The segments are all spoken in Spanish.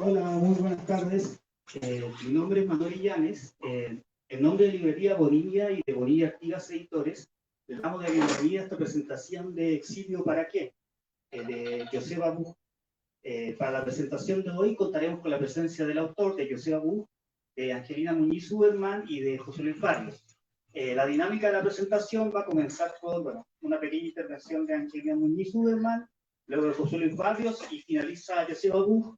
Hola, muy buenas tardes. Mi nombre es Manuel Illanes. En nombre de Librería Bonilla y de Bonilla Artigas Editores, les damos la bienvenida a esta presentación de Exilio para qué, de Joseba Buch. Para la presentación de hoy contaremos con la presencia del autor, de Joseba Buch, de Angelina Muñiz Uberman y de José Luis Barrios. La dinámica de la presentación va a comenzar con una pequeña intervención de Angelina Muñiz Uberman, luego de José Luis Barrios y finaliza Joseba Buch.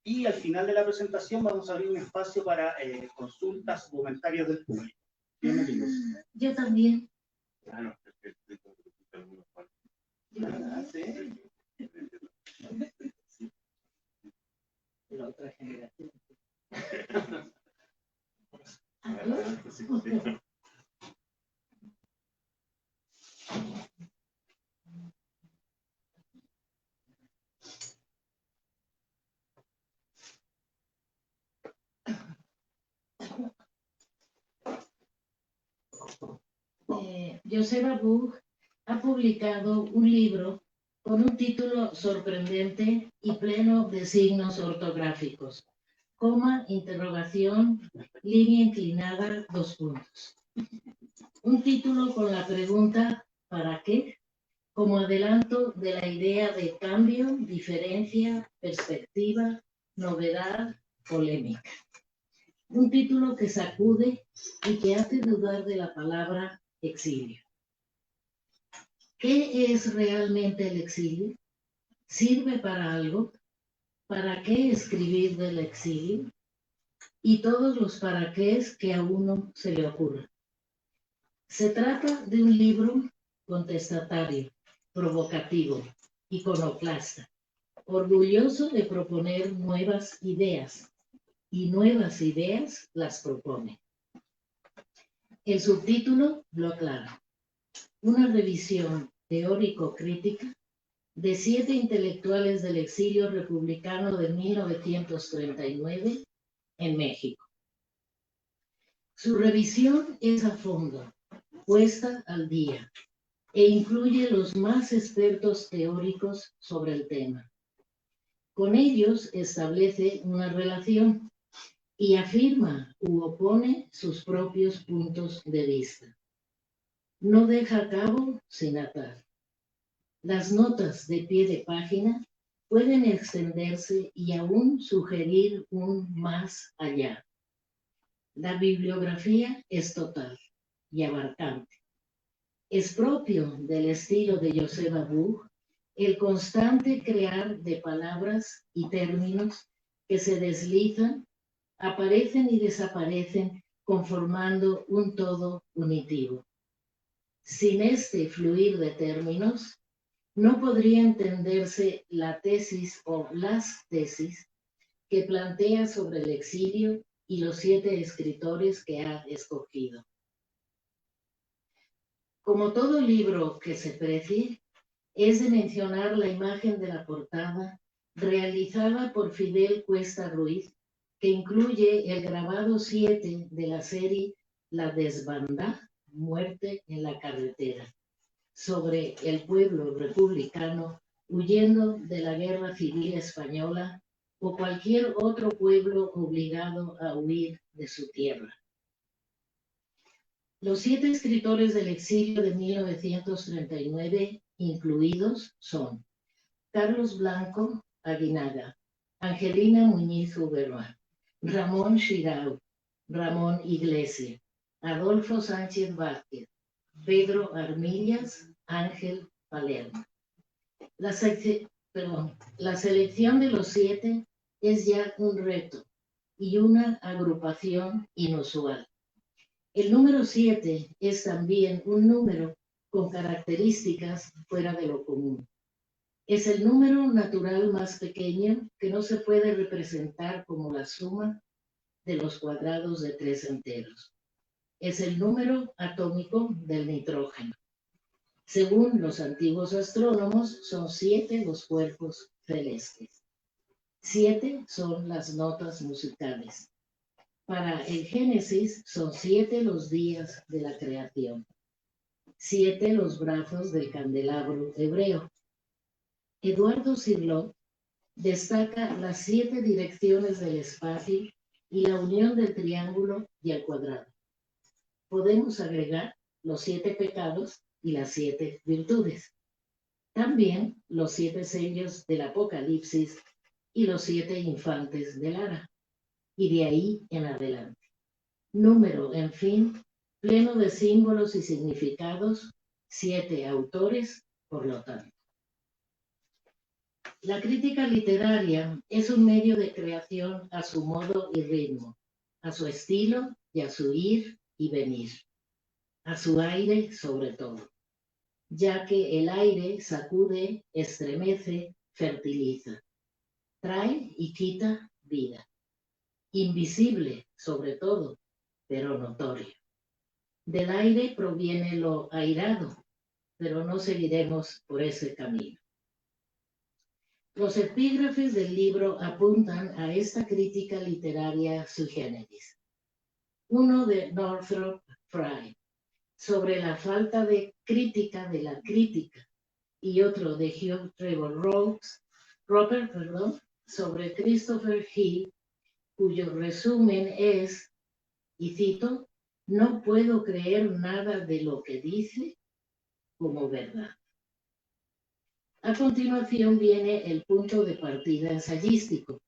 Y al final de la presentación vamos a abrir un espacio para consultas o comentarios del público. Bienvenidos. Yo también. La otra generación. Joseba Buch ha publicado un libro con un título sorprendente y pleno de signos ortográficos. Coma, interrogación, línea inclinada, 2 puntos. Un título con la pregunta ¿para qué? Como adelanto de la idea de cambio, diferencia, perspectiva, novedad, polémica. Un título que sacude y que hace dudar de la palabra exilio. ¿Qué es realmente el exilio? ¿Sirve para algo? ¿Para qué escribir del exilio? Y todos los para qués que a uno se le ocurra. Se trata de un libro contestatario, provocativo, iconoclasta, orgulloso de proponer nuevas ideas, y nuevas ideas las propone. El subtítulo lo aclara. Una revisión teórico-crítica de 7 intelectuales del exilio republicano de 1939 en México. Su revisión es a fondo, puesta al día, e incluye los más expertos teóricos sobre el tema. Con ellos establece una relación y afirma u opone sus propios puntos de vista. No deja cabo sin atar. Las notas de pie de página pueden extenderse y aún sugerir un más allá. La bibliografía es total y abarcante. Es propio del estilo de Joseba Buch el constante crear de palabras y términos que se deslizan, aparecen y desaparecen conformando un todo unitivo. Sin este fluir de términos, no podría entenderse la tesis o las tesis que plantea sobre el exilio y los 7 escritores que ha escogido. Como todo libro que se precie, es de mencionar la imagen de la portada realizada por Fidel Cuesta Ruiz, que incluye el grabado 7 de la serie La Desbandá, Muerte en la Carretera, sobre el pueblo republicano huyendo de la Guerra Civil Española o cualquier otro pueblo obligado a huir de su tierra. Los 7 escritores del exilio de 1939 incluidos son Carlos Blanco Aguinaga, Angelina Muñiz Uberman, Ramón Xirau, Ramón Iglesia, Adolfo Sánchez Vázquez, Pedro Armillas, Ángel Palermo. La selección de los 7 es ya un reto y una agrupación inusual. El número 7 es también un número con características fuera de lo común. Es el número natural más pequeño que no se puede representar como la suma de los cuadrados de 3 enteros. Es el número atómico del nitrógeno. Según los antiguos astrónomos, son 7 los cuerpos celestes. 7 son las notas musicales. Para el Génesis son 7 los días de la creación. 7 los brazos del candelabro hebreo. Eduardo Cirlot destaca las 7 direcciones del espacio y la unión del triángulo y el cuadrado. Podemos agregar los 7 pecados y las 7 virtudes. También los 7 sellos del Apocalipsis y los 7 infantes de Lara. Y de ahí en adelante. Número, en fin, pleno de símbolos y significados, 7 autores, por lo tanto. La crítica literaria es un medio de creación a su modo y ritmo, a su estilo y a su ir y venir, a su aire sobre todo, ya que el aire sacude, estremece, fertiliza, trae y quita vida, invisible sobre todo, pero notorio. Del aire proviene lo airado, pero no seguiremos por ese camino. Los epígrafes del libro apuntan a esta crítica literaria sui generis. Uno de Northrop Frye, sobre la falta de crítica de la crítica, y otro de Hugh Trevor Roper, sobre Christopher Hill, cuyo resumen es, y cito, no puedo creer nada de lo que dice como verdad. A continuación viene el punto de partida ensayístico,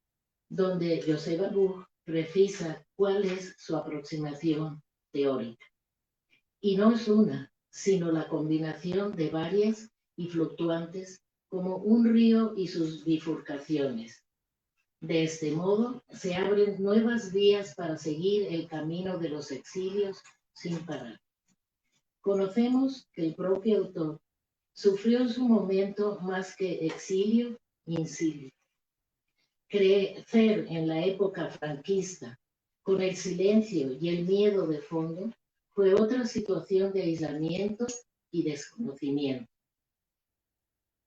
donde Joseba Buch precisa cuál es su aproximación teórica. Y no es una, sino la combinación de varias y fluctuantes como un río y sus bifurcaciones. De este modo, se abren nuevas vías para seguir el camino de los exilios sin parar. Conocemos que el propio autor sufrió en su momento más que exilio, incilio. Crecer en la época franquista, con el silencio y el miedo de fondo, fue otra situación de aislamiento y desconocimiento.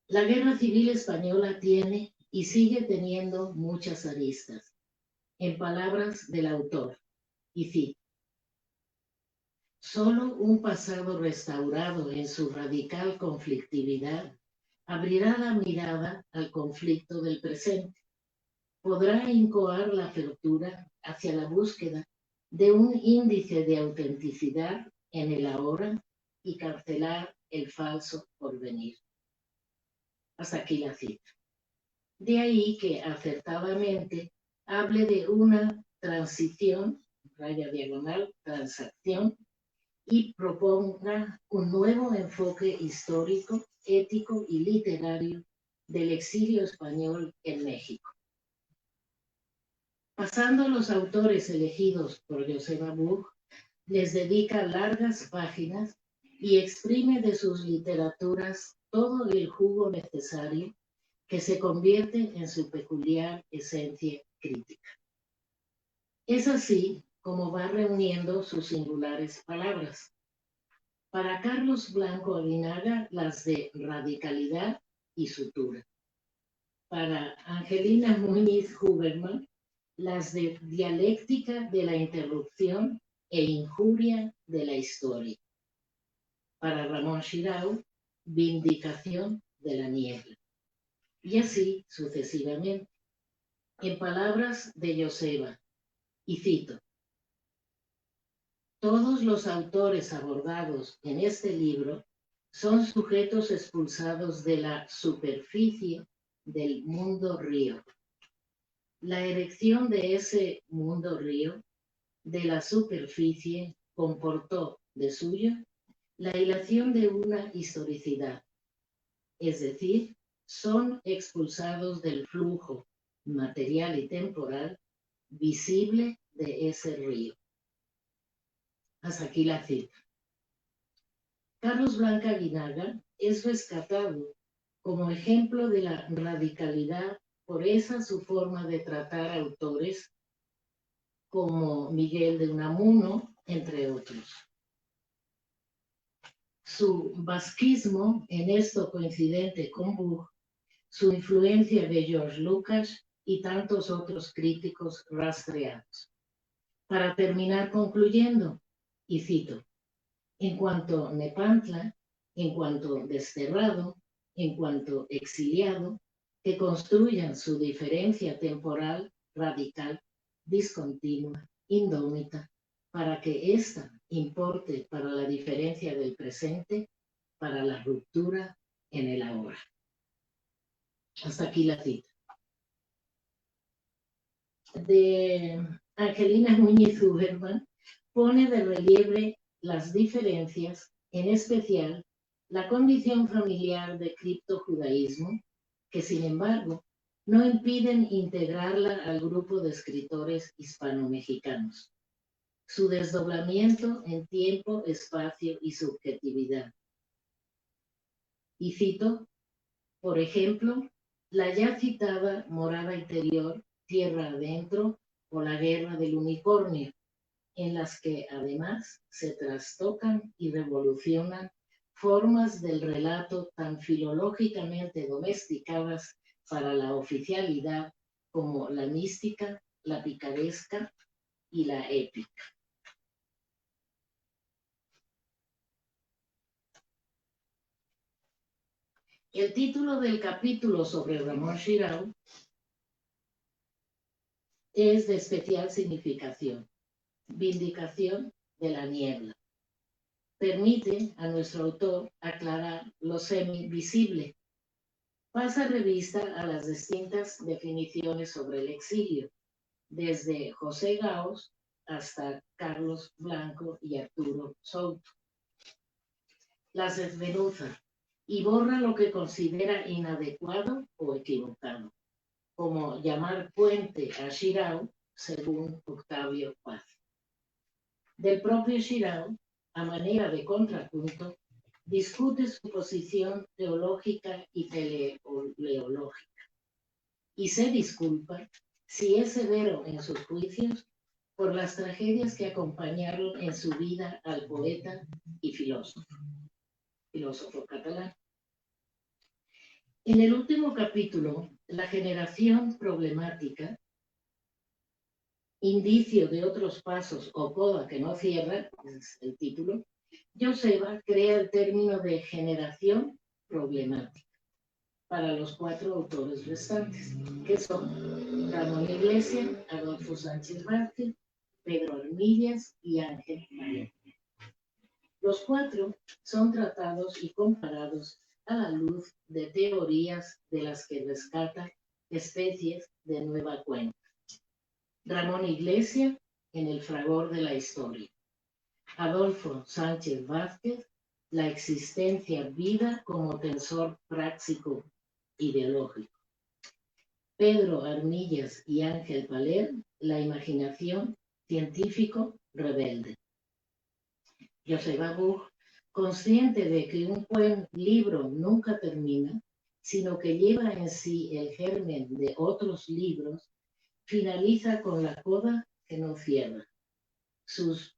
La Guerra Civil Española tiene y sigue teniendo muchas aristas. En palabras del autor, y cito, solo un pasado restaurado en su radical conflictividad abrirá la mirada al conflicto del presente. Podrá incoar la apertura hacia la búsqueda de un índice de autenticidad en el ahora y carcelar el falso porvenir. Hasta aquí la cita. De ahí que acertadamente hable de una transición, raya diagonal, transacción, y proponga un nuevo enfoque histórico, ético y literario del exilio español en México. Pasando a los autores elegidos por Joseba Buch, les dedica largas páginas y exprime de sus literaturas todo el jugo necesario que se convierte en su peculiar esencia crítica. Es así como va reuniendo sus singulares palabras. Para Carlos Blanco Aguinaga, las de radicalidad y sutura. Para Angelina Muñiz Huberman, las de dialéctica de la interrupción e injuria de la historia. Para Ramón Xirau, vindicación de la niebla. Y así sucesivamente. En palabras de Joseba, y cito, todos los autores abordados en este libro son sujetos expulsados de la superficie del mundo río. La erección de ese mundo río, de la superficie, comportó de suyo la hilación de una historicidad, es decir, son expulsados del flujo material y temporal visible de ese río. Hasta aquí la cita. Carlos Blanco Aguinaga es rescatado como ejemplo de la radicalidad por esa su forma de tratar autores como Miguel de Unamuno, entre otros. Su basquismo, en esto coincidente con Buch, su influencia de George Lucas y tantos otros críticos rastreados. Para terminar concluyendo, y cito, en cuanto Nepantla, en cuanto desterrado, en cuanto exiliado, que construyan su diferencia temporal, radical, discontinua, indómita, para que ésta importe para la diferencia del presente, para la ruptura en el ahora. Hasta aquí la cita. De Angelina Muñiz Huberman pone de relieve las diferencias, en especial la condición familiar de criptojudaísmo, que sin embargo no impiden integrarla al grupo de escritores hispano-mexicanos. Su desdoblamiento en tiempo, espacio y subjetividad. Y cito, por ejemplo, la ya citada Morada Interior, Tierra Adentro o La Guerra del Unicornio, en las que además se trastocan y revolucionan formas del relato tan filológicamente domesticadas para la oficialidad como la mística, la picaresca y la épica. El título del capítulo sobre Ramón Xirau es de especial significación: Vindicación de la niebla. Permite a nuestro autor aclarar lo semivisible. Pasa revista a las distintas definiciones sobre el exilio, desde José Gaos hasta Carlos Blanco y Arturo Souto. Las desmenuza y borra lo que considera inadecuado o equivocado, como llamar puente a Xirau, según Octavio Paz. Del propio Xirau, a manera de contrapunto, discute su posición teológica y teleológica, y se disculpa si es severo en sus juicios por las tragedias que acompañaron en su vida al poeta y filósofo catalán. En el último capítulo, La generación problemática, indicio de otros pasos o coda que no cierra, es el título, Joseba crea el término de generación problemática para los 4 autores restantes, que son Ramón Iglesias, Adolfo Sánchez Vázquez, Pedro Armillas y Ángel Paler. Los 4 son tratados y comparados a la luz de teorías de las que rescata especies de nueva cuenta. Ramón Iglesias, en el fragor de la historia. Adolfo Sánchez Vázquez, la existencia vida como tensor práctico ideológico. Pedro Armillas y Ángel Paler, la imaginación científico rebelde. Joseba Buch, consciente de que un buen libro nunca termina, sino que lleva en sí el germen de otros libros, finaliza con la coda que no cierra. Sus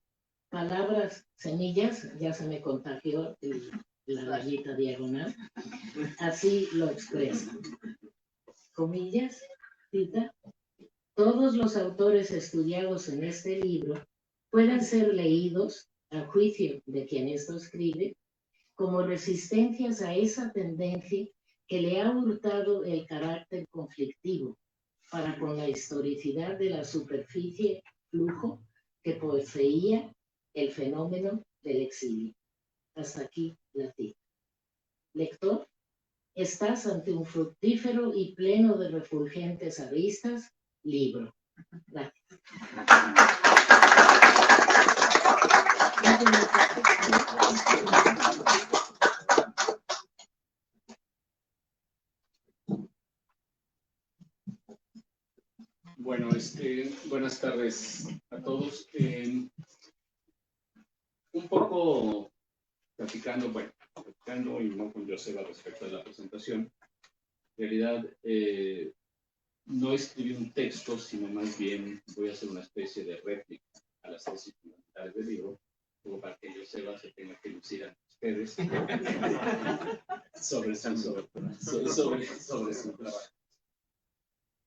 palabras semillas, ya se me contagió la rayita diagonal, así lo expresa. Comillas, cita, todos los autores estudiados en este libro pueden ser leídos, a juicio de quien esto escribe, como resistencias a esa tendencia que le ha hurtado el carácter conflictivo para con la historicidad de la superficie flujo que poseía el fenómeno del exilio. Hasta aquí la cita. Lector, estás ante un fructífero y pleno de refulgentes aristas libro. Gracias. Bueno, buenas tardes a todos. Un poco platicando y no con Joseba respecto a la presentación. En realidad, no escribí un texto, sino más bien voy a hacer una especie de réplica a las tesis fundamentales del libro, como para que Joseba se tenga que lucir ante ustedes sobre su trabajo.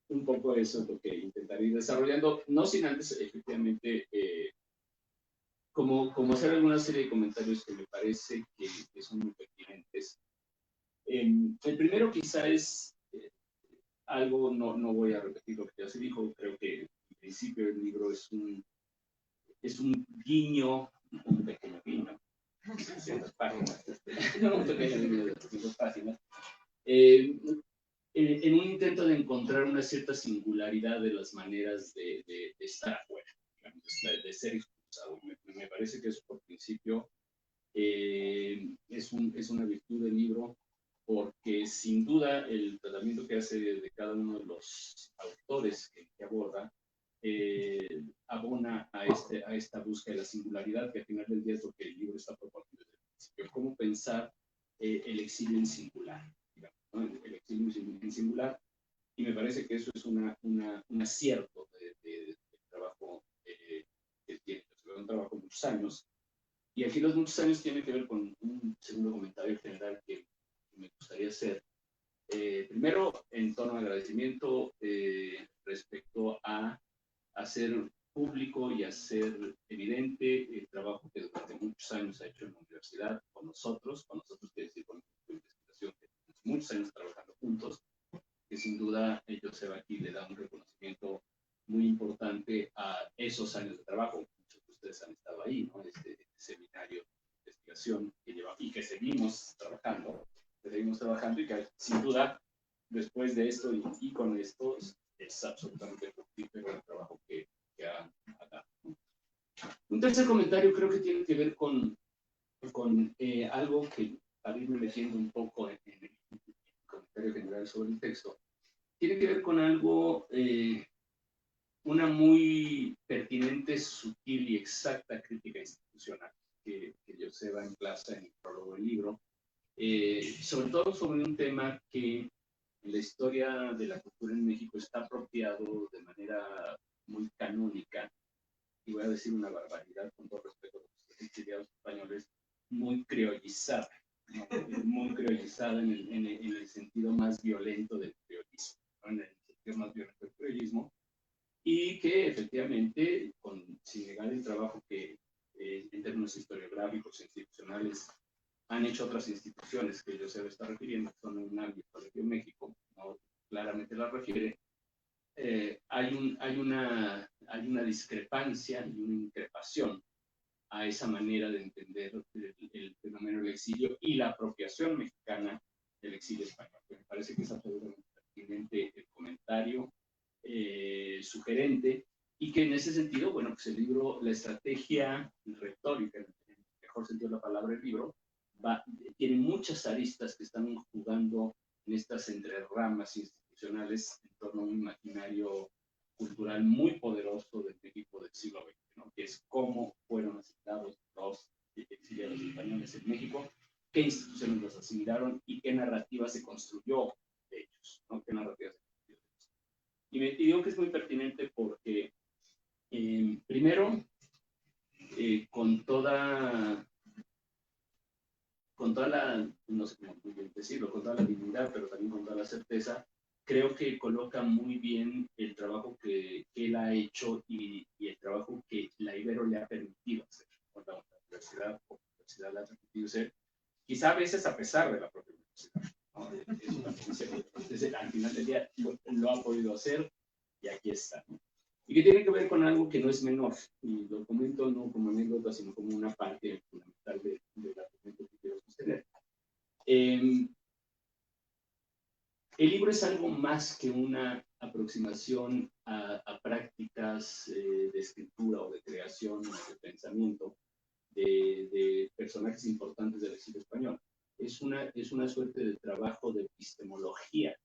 Un poco eso es lo que intentaré ir desarrollando, no sin antes, efectivamente, como hacer alguna serie de comentarios que me parece que son muy pertinentes. El primero quizá es algo, no voy a repetir lo que ya se dijo, creo que en principio el libro es un guiño, un pequeño guiño, 200 páginas, un pequeño guiño de 200 páginas, en un intento de encontrar una cierta singularidad de las maneras de estar afuera, digamos, de ser expulsado. Me parece que eso por principio es una virtud del libro, porque sin duda el tratamiento que hace de cada uno de los autores que aborda abona a esta búsqueda de la singularidad, que al final del día es lo que el libro está proponiendo desde el principio. Cómo pensar el exilio en singular, digamos, ¿no? El exilio en singular, y me parece que eso es un acierto del trabajo que tiene. Es un trabajo de muchos años, y aquí los muchos años tienen que ver con un segundo comentario general que me gustaría hacer. Primero, en tono de agradecimiento respecto a hacer público y hacer evidente el trabajo que durante muchos años ha hecho en la universidad con nosotros quiere decir con el equipo de investigación, que tenemos muchos años trabajando juntos, que sin duda Joseba aquí le da un reconocimiento muy importante a esos años de trabajo. Muchos de ustedes han estado ahí, ¿no? Este seminario de investigación que lleva y que seguimos trabajando y que sin duda después de esto y con esto es absolutamente fructífero el trabajo que ha dado. Un tercer comentario creo que tiene que ver con algo que, para irme metiendo un poco en el comentario general sobre el texto, tiene que ver con algo, una muy pertinente, sutil y exacta crítica institucional que Joseba emplaza en el prólogo del libro, sobre todo sobre un tema que en la historia de la cultura en México está apropiado de manera muy canónica, y voy a decir una barbaridad con todo respeto a los exiliados españoles, muy criollizada, ¿no? Muy criollizada en el sentido más violento del criollismo, ¿no? En el sentido más violento del criollismo, y que efectivamente, sin negar el trabajo que en términos historiográficos e institucionales han hecho otras instituciones que yo se está refiriendo, que son UNAM y el Colegio de México, ¿no? Claramente la refiere, hay una discrepancia y una increpación a esa manera de entender el fenómeno del exilio y la apropiación mexicana del exilio español. Me parece que es absolutamente pertinente el comentario sugerente, y que en ese sentido, bueno, pues el libro, la estrategia retórica, en el mejor sentido de la palabra, el libro, tiene muchas aristas que están jugando en estas entrerramas institucionales en torno a un imaginario cultural muy poderoso del México del siglo XX, ¿no? Que es cómo fueron asimilados los exiliados españoles en México, qué instituciones los asimilaron y qué narrativa se construyó de ellos, ¿no? Qué narrativa se construyó de ellos. Y digo que es muy pertinente porque, primero, con toda la, no sé cómo decirlo, con toda la dignidad, pero también con toda la certeza, creo que coloca muy bien el trabajo que él ha hecho y el trabajo que la Ibero le ha permitido hacer, con la universidad le ha permitido hacer, quizá a veces a pesar de la propia universidad, ¿no? Eso también al final del día lo ha podido hacer y aquí está, ¿no? Y que tiene que ver con algo que no es menor, y lo comento no como anécdota, sino como una parte fundamental del argumento que quiero sostener. El libro es algo más que una aproximación a prácticas de escritura o de creación o de pensamiento de personajes importantes del exilio español. Es una suerte de trabajo de epistemología,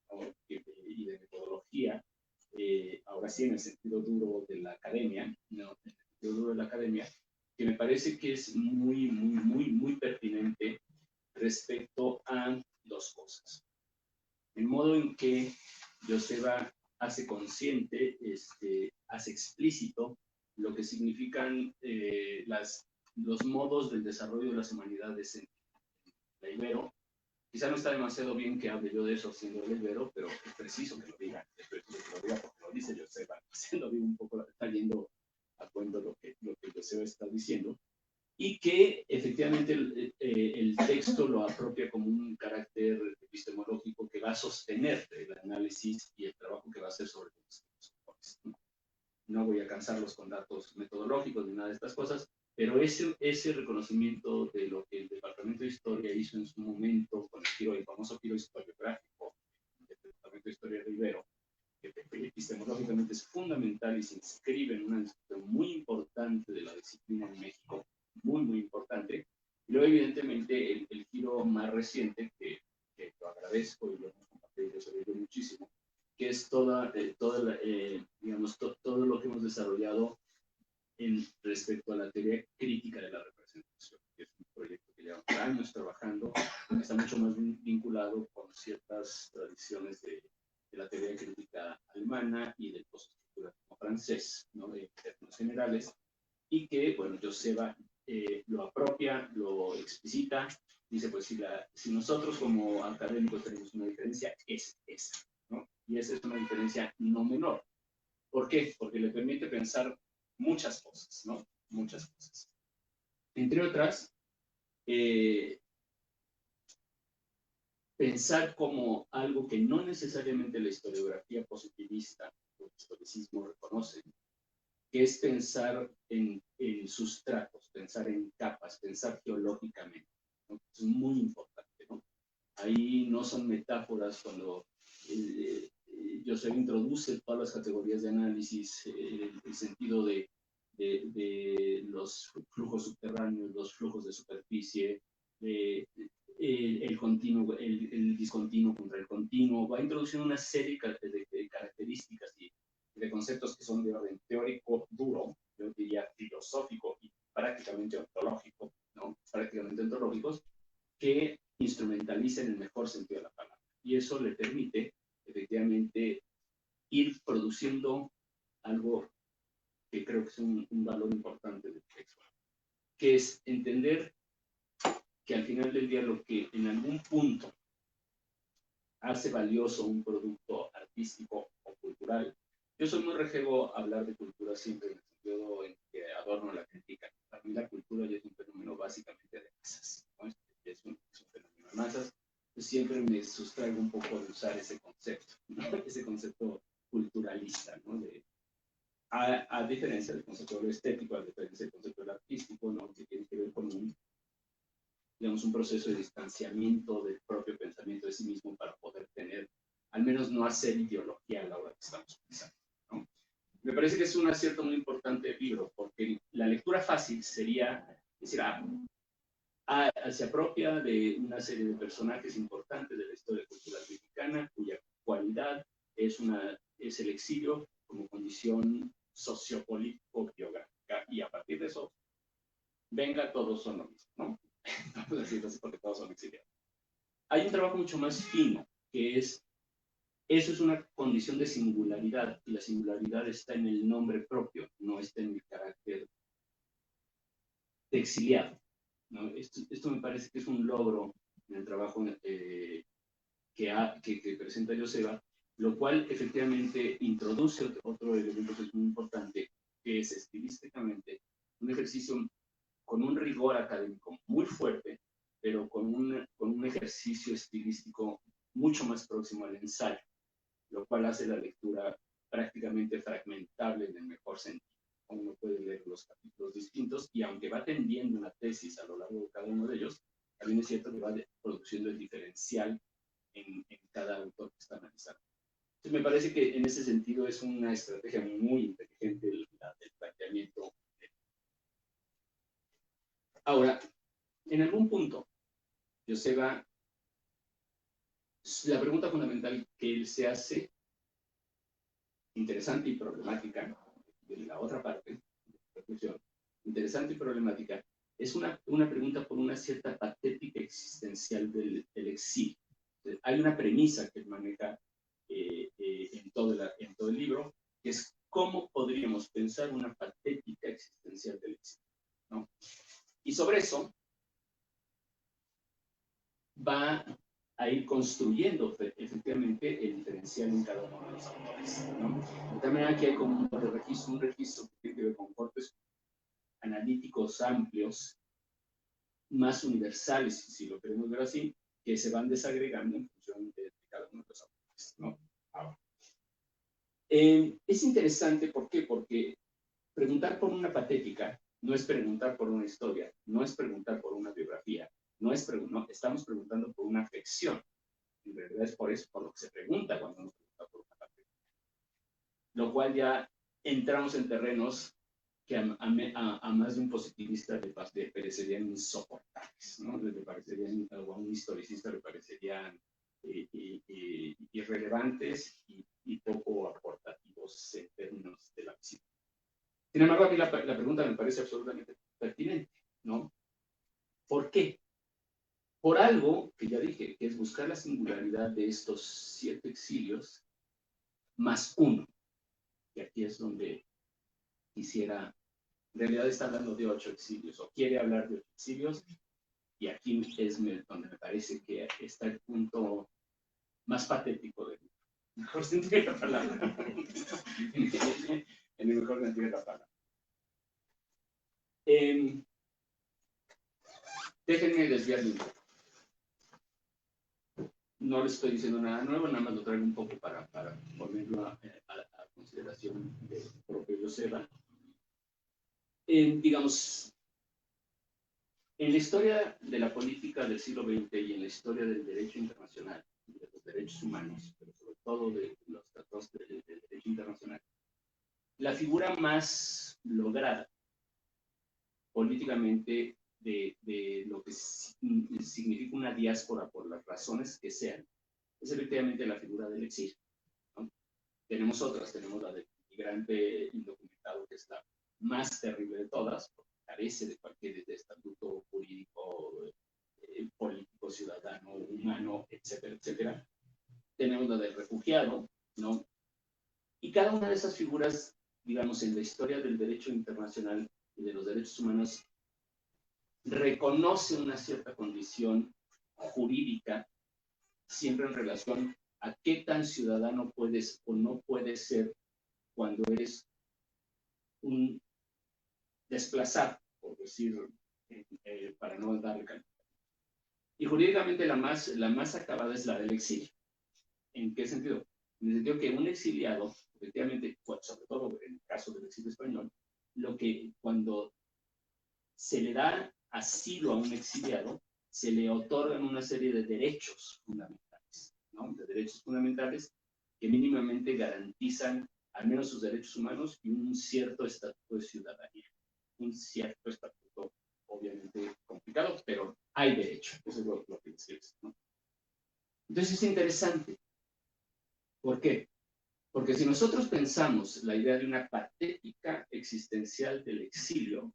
¿no? Y de metodología, ahora sí en el sentido duro de la academia, ¿no? En el sentido duro de la academia, que me parece que es muy, muy, muy, muy pertinente respecto a dos cosas. El modo en que Joseba hace consciente, hace explícito lo que significan los modos del desarrollo de las humanidades en la Ibero. Quizá no está demasiado bien que hable yo de eso siendo el Ibero, pero es preciso que lo diga, porque lo dice Joseba, lo digo un poco, está yendo a cuento lo que Joseba está diciendo, y que efectivamente el texto lo apropia como un carácter epistemológico que va a sostener el análisis análisis y el trabajo que va a hacer sobre los autores, ¿no? No voy a cansarlos con datos metodológicos ni nada de estas cosas, pero ese reconocimiento de lo que el Departamento de Historia hizo en su momento con el famoso giro historiográfico del Departamento de Historia de Ibero, que epistemológicamente es fundamental y se inscribe en una discusión muy importante de la disciplina en México, muy, muy importante. Y luego, evidentemente, el giro más reciente, que lo agradezco y lo hemos compartido sobre ello muchísimo, que es digamos, todo lo que hemos desarrollado respecto a la teoría crítica de la representación, que es un proyecto que lleva años trabajando, que está mucho más vinculado con ciertas tradiciones de la teoría crítica alemana y del postestructuralismo francés, ¿no? De términos generales, y que, bueno, Joseba lo apropia, lo explicita, dice, pues si nosotros como académicos tenemos una diferencia, es esa, ¿no? Y esa es una diferencia no menor. ¿Por qué? Porque le permite pensar muchas cosas, ¿no? Muchas cosas. Entre otras, pensar como algo que no necesariamente la historiografía positivista o el historicismo reconoce, que es pensar en sustratos, pensar en capas, pensar geológicamente, ¿no? Es muy importante, ¿no? Ahí no son metáforas cuando Joseph introduce todas las categorías de análisis, el sentido de los flujos subterráneos, los flujos de superficie, el continuo, el discontinuo contra el continuo, va introduciendo una serie de características y de conceptos que son de orden teórico duro, yo diría filosófico y prácticamente ontológico, ¿no? Prácticamente ontológicos, que instrumentalicen el mejor sentido de la palabra. Y eso le permite, efectivamente, ir produciendo algo que creo que es un valor importante del texto, que es entender que al final del día lo que en algún punto hace valioso un producto artístico o cultural. Yo soy muy rejego a hablar de cultura siempre en el sentido en que Adorno la crítica. Para mí la cultura ya es un fenómeno básicamente de masas, ¿no? Es un fenómeno de masas. Yo siempre me sustraigo un poco de usar ese concepto, ¿no? Ese concepto culturalista, ¿no? A diferencia del concepto de lo estético, a diferencia del concepto de lo artístico, ¿no? Que tiene que ver con digamos, un proceso de distanciamiento del propio pensamiento de sí mismo para poder tener, al menos no hacer ideología a la hora que estamos pensando, ¿no? Me parece que es un acierto muy importante del libro, porque la lectura fácil sería decir, se apropia de una serie de personajes importantes de la historia cultural mexicana, cuya cualidad es el exilio como condición sociopolítico-biográfica, y a partir de eso, venga, todos son lo mismo, ¿no? Vamos a decirlo así porque todos son exiliados. Hay un trabajo mucho más fino, que eso es una condición de singularidad, y la singularidad está en el nombre propio, no está en el carácter de exiliado, ¿no? Esto me parece que es un logro en el trabajo que presenta Joseba, lo cual efectivamente introduce otro elemento que es muy importante, que es estilísticamente un ejercicio con un rigor académico muy fuerte, pero con un ejercicio estilístico mucho más próximo al ensayo, lo cual hace la lectura prácticamente fragmentable en el mejor sentido. Uno puede leer los capítulos distintos y aunque va tendiendo una tesis a lo largo de cada uno de ellos, también es cierto que va produciendo el diferencial en cada autor que está analizando. Entonces me parece que en ese sentido es una estrategia muy inteligente el planteamiento. Ahora, en algún punto, Joseba, la pregunta fundamental que él se hace, interesante y problemática, de la otra parte, de la reflexión, interesante y problemática, es una pregunta por una cierta patética existencial del exilio. Hay una premisa que maneja en todo el libro, que es cómo podríamos pensar una patética existencial del exilio, ¿no? Y sobre eso va a ir construyendo efectivamente el diferencial en cada uno de los autores, ¿no? De tal manera que hay como un registro que tiene que ver con cortes analíticos amplios, más universales, si lo queremos ver así, que se van desagregando en función de cada uno de los autores, ¿no? Es interesante, ¿por qué? Porque preguntar por una patética no es preguntar por una historia, no es preguntar por una biografía, no, estamos preguntando por una afección. En realidad es por eso, por lo que se pregunta cuando uno pregunta por una patética. Lo cual ya entramos en terrenos que a más de un positivista le parecerían insoportables, ¿no? Le parecerían, o a un historicista le parecerían irrelevantes y poco aportativos en términos de la visita. Sin embargo, a mí la pregunta me parece absolutamente pertinente, ¿no? ¿Por qué? Por algo que ya dije, que es buscar la singularidad de estos 7 exilios más uno. Y aquí es donde quisiera, en realidad está hablando de 8 exilios, o quiere hablar de 8 exilios, y aquí es donde me parece que está el punto más patético del mejor sentido de la palabra. En el mejor sentido de la palabra. Déjenme desviarme un poco. No les estoy diciendo nada nuevo, nada más lo traigo un poco para ponerlo a consideración del propio Joseba. Digamos, en la historia de la política del siglo XX y en la historia del derecho internacional, de los derechos humanos, pero sobre todo de los tratados del derecho internacional, la figura más lograda políticamente de lo que significa una diáspora por las razones que sean, es efectivamente la figura del exilio, ¿no? Tenemos otras, tenemos la del migrante indocumentado, que es la más terrible de todas, porque carece de cualquier estatuto jurídico, político, ciudadano, humano, etcétera, etcétera. Tenemos la del refugiado, ¿no? Y cada una de esas figuras, digamos, en la historia del derecho internacional y de los derechos humanos, reconoce una cierta condición jurídica, siempre en relación a qué tan ciudadano puedes o no puedes ser cuando eres un desplazado, por decir, para no darle calidad. Y jurídicamente la más acabada es la del exilio. ¿En qué sentido? En el sentido que un exiliado, efectivamente, sobre todo en el caso del exilio español, lo que cuando se le da asilo a un exiliado, se le otorgan una serie de derechos fundamentales, ¿no? De derechos fundamentales que mínimamente garantizan al menos sus derechos humanos y un cierto estatuto de ciudadanía. Un cierto estatuto, obviamente complicado, pero hay derecho. Eso es lo que decimos, ¿no? Entonces es interesante. ¿Por qué? Porque si nosotros pensamos la idea de una patética existencial del exilio,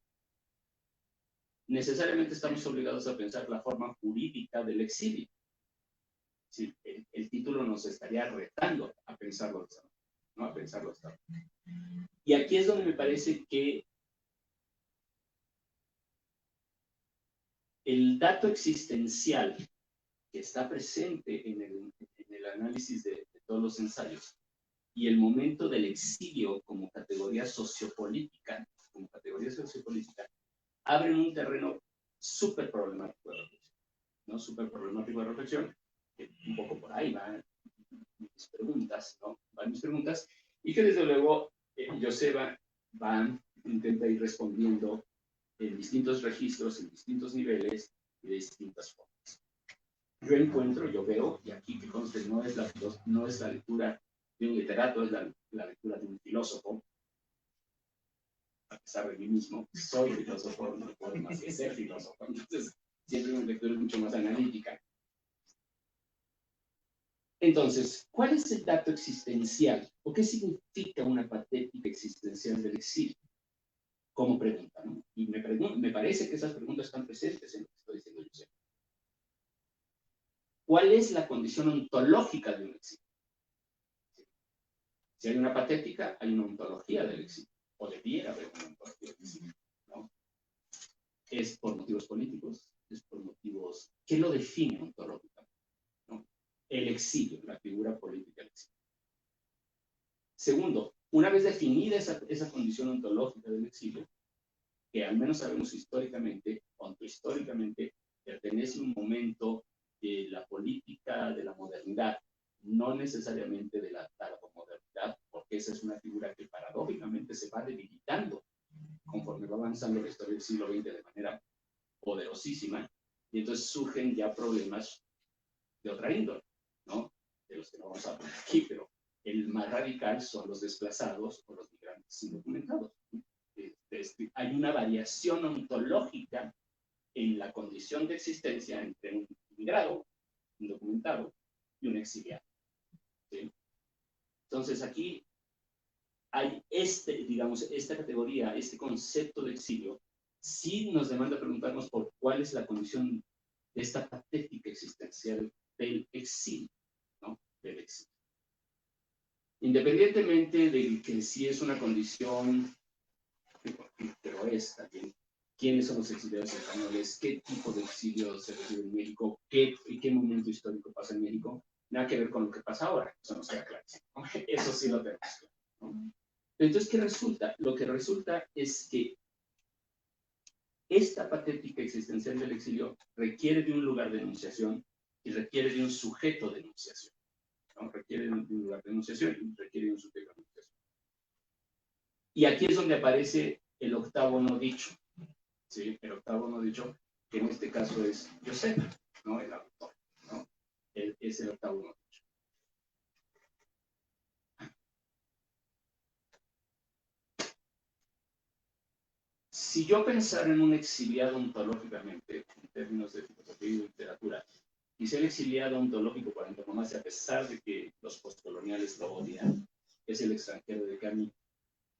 necesariamente estamos obligados a pensar la forma jurídica del exilio. Sí, el título nos estaría retando a pensarlo, ¿no? A pensarlo. Y aquí es donde me parece que el dato existencial que está presente en el análisis de todos los ensayos y el momento del exilio como categoría sociopolítica, abren un terreno súper problemático de reflexión, ¿no? Súper problemático de reflexión, que un poco por ahí van mis preguntas, ¿no? Van mis preguntas, y que desde luego Joseba intenta ir respondiendo en distintos registros, en distintos niveles y de distintas formas. Yo veo, y aquí que conste, no es la lectura de un literato, es la lectura de un filósofo, a pesar de mí mismo, soy filósofo, no puedo más que ser filósofo, entonces siempre una lectura es mucho más analítica. Entonces, ¿cuál es el dato existencial? ¿O qué significa una patética existencial del exilio? Como pregunta, ¿no? Y me parece que esas preguntas están presentes en lo que estoy diciendo yo. ¿Cuál es la condición ontológica de un exilio? Si hay una patética, hay una ontología del exilio, o debiera haber una ontología del exilio, ¿no? ¿Es por motivos políticos? ¿Es por motivos... ¿Qué lo define ontológicamente? ¿No? El exilio, la figura política del exilio. Segundo, una vez definida esa condición ontológica del exilio, que al menos sabemos históricamente, pertenece a un momento de la política de la modernidad, no necesariamente de la tardomodernidad, porque esa es una figura que paradójicamente se va debilitando conforme va avanzando la historia del siglo XX de manera poderosísima, y entonces surgen ya problemas de otra índole, ¿no? De los que no vamos a hablar aquí, pero el más radical son los desplazados o los migrantes indocumentados. Hay una variación ontológica en la condición de existencia entre un migrado, indocumentado, y un exiliado. ¿Sí? Entonces aquí hay digamos, esta categoría, este concepto de exilio, sí nos demanda preguntarnos por cuál es la condición de esta patética existencial del exilio, ¿no? Del exilio. Independientemente de que si es una condición, pero es también, quiénes son los exiliados españoles, qué tipo de exilio se recibe en México, en qué momento histórico pasa en México, nada que ver con lo que pasa ahora, eso nos queda clarísimo, ¿no? Eso sí lo tenemos claro, ¿no? Entonces, ¿qué resulta? Lo que resulta es que esta patética existencial del exilio requiere de un lugar de enunciación y requiere de un sujeto de enunciación, ¿no? Requiere de un lugar de enunciación y requiere de un sujeto de enunciación. Y aquí es donde aparece el octavo no dicho, ¿sí? El octavo no dicho, que en este caso es Josep, ¿no? El autor, ¿no? Es el octavo no dicho. Si yo pensara en un exiliado ontológicamente, en términos de filosofía y literatura, y ser exiliado ontológico por antonomasia, a pesar de que los postcoloniales lo odian, es el extranjero de Camus,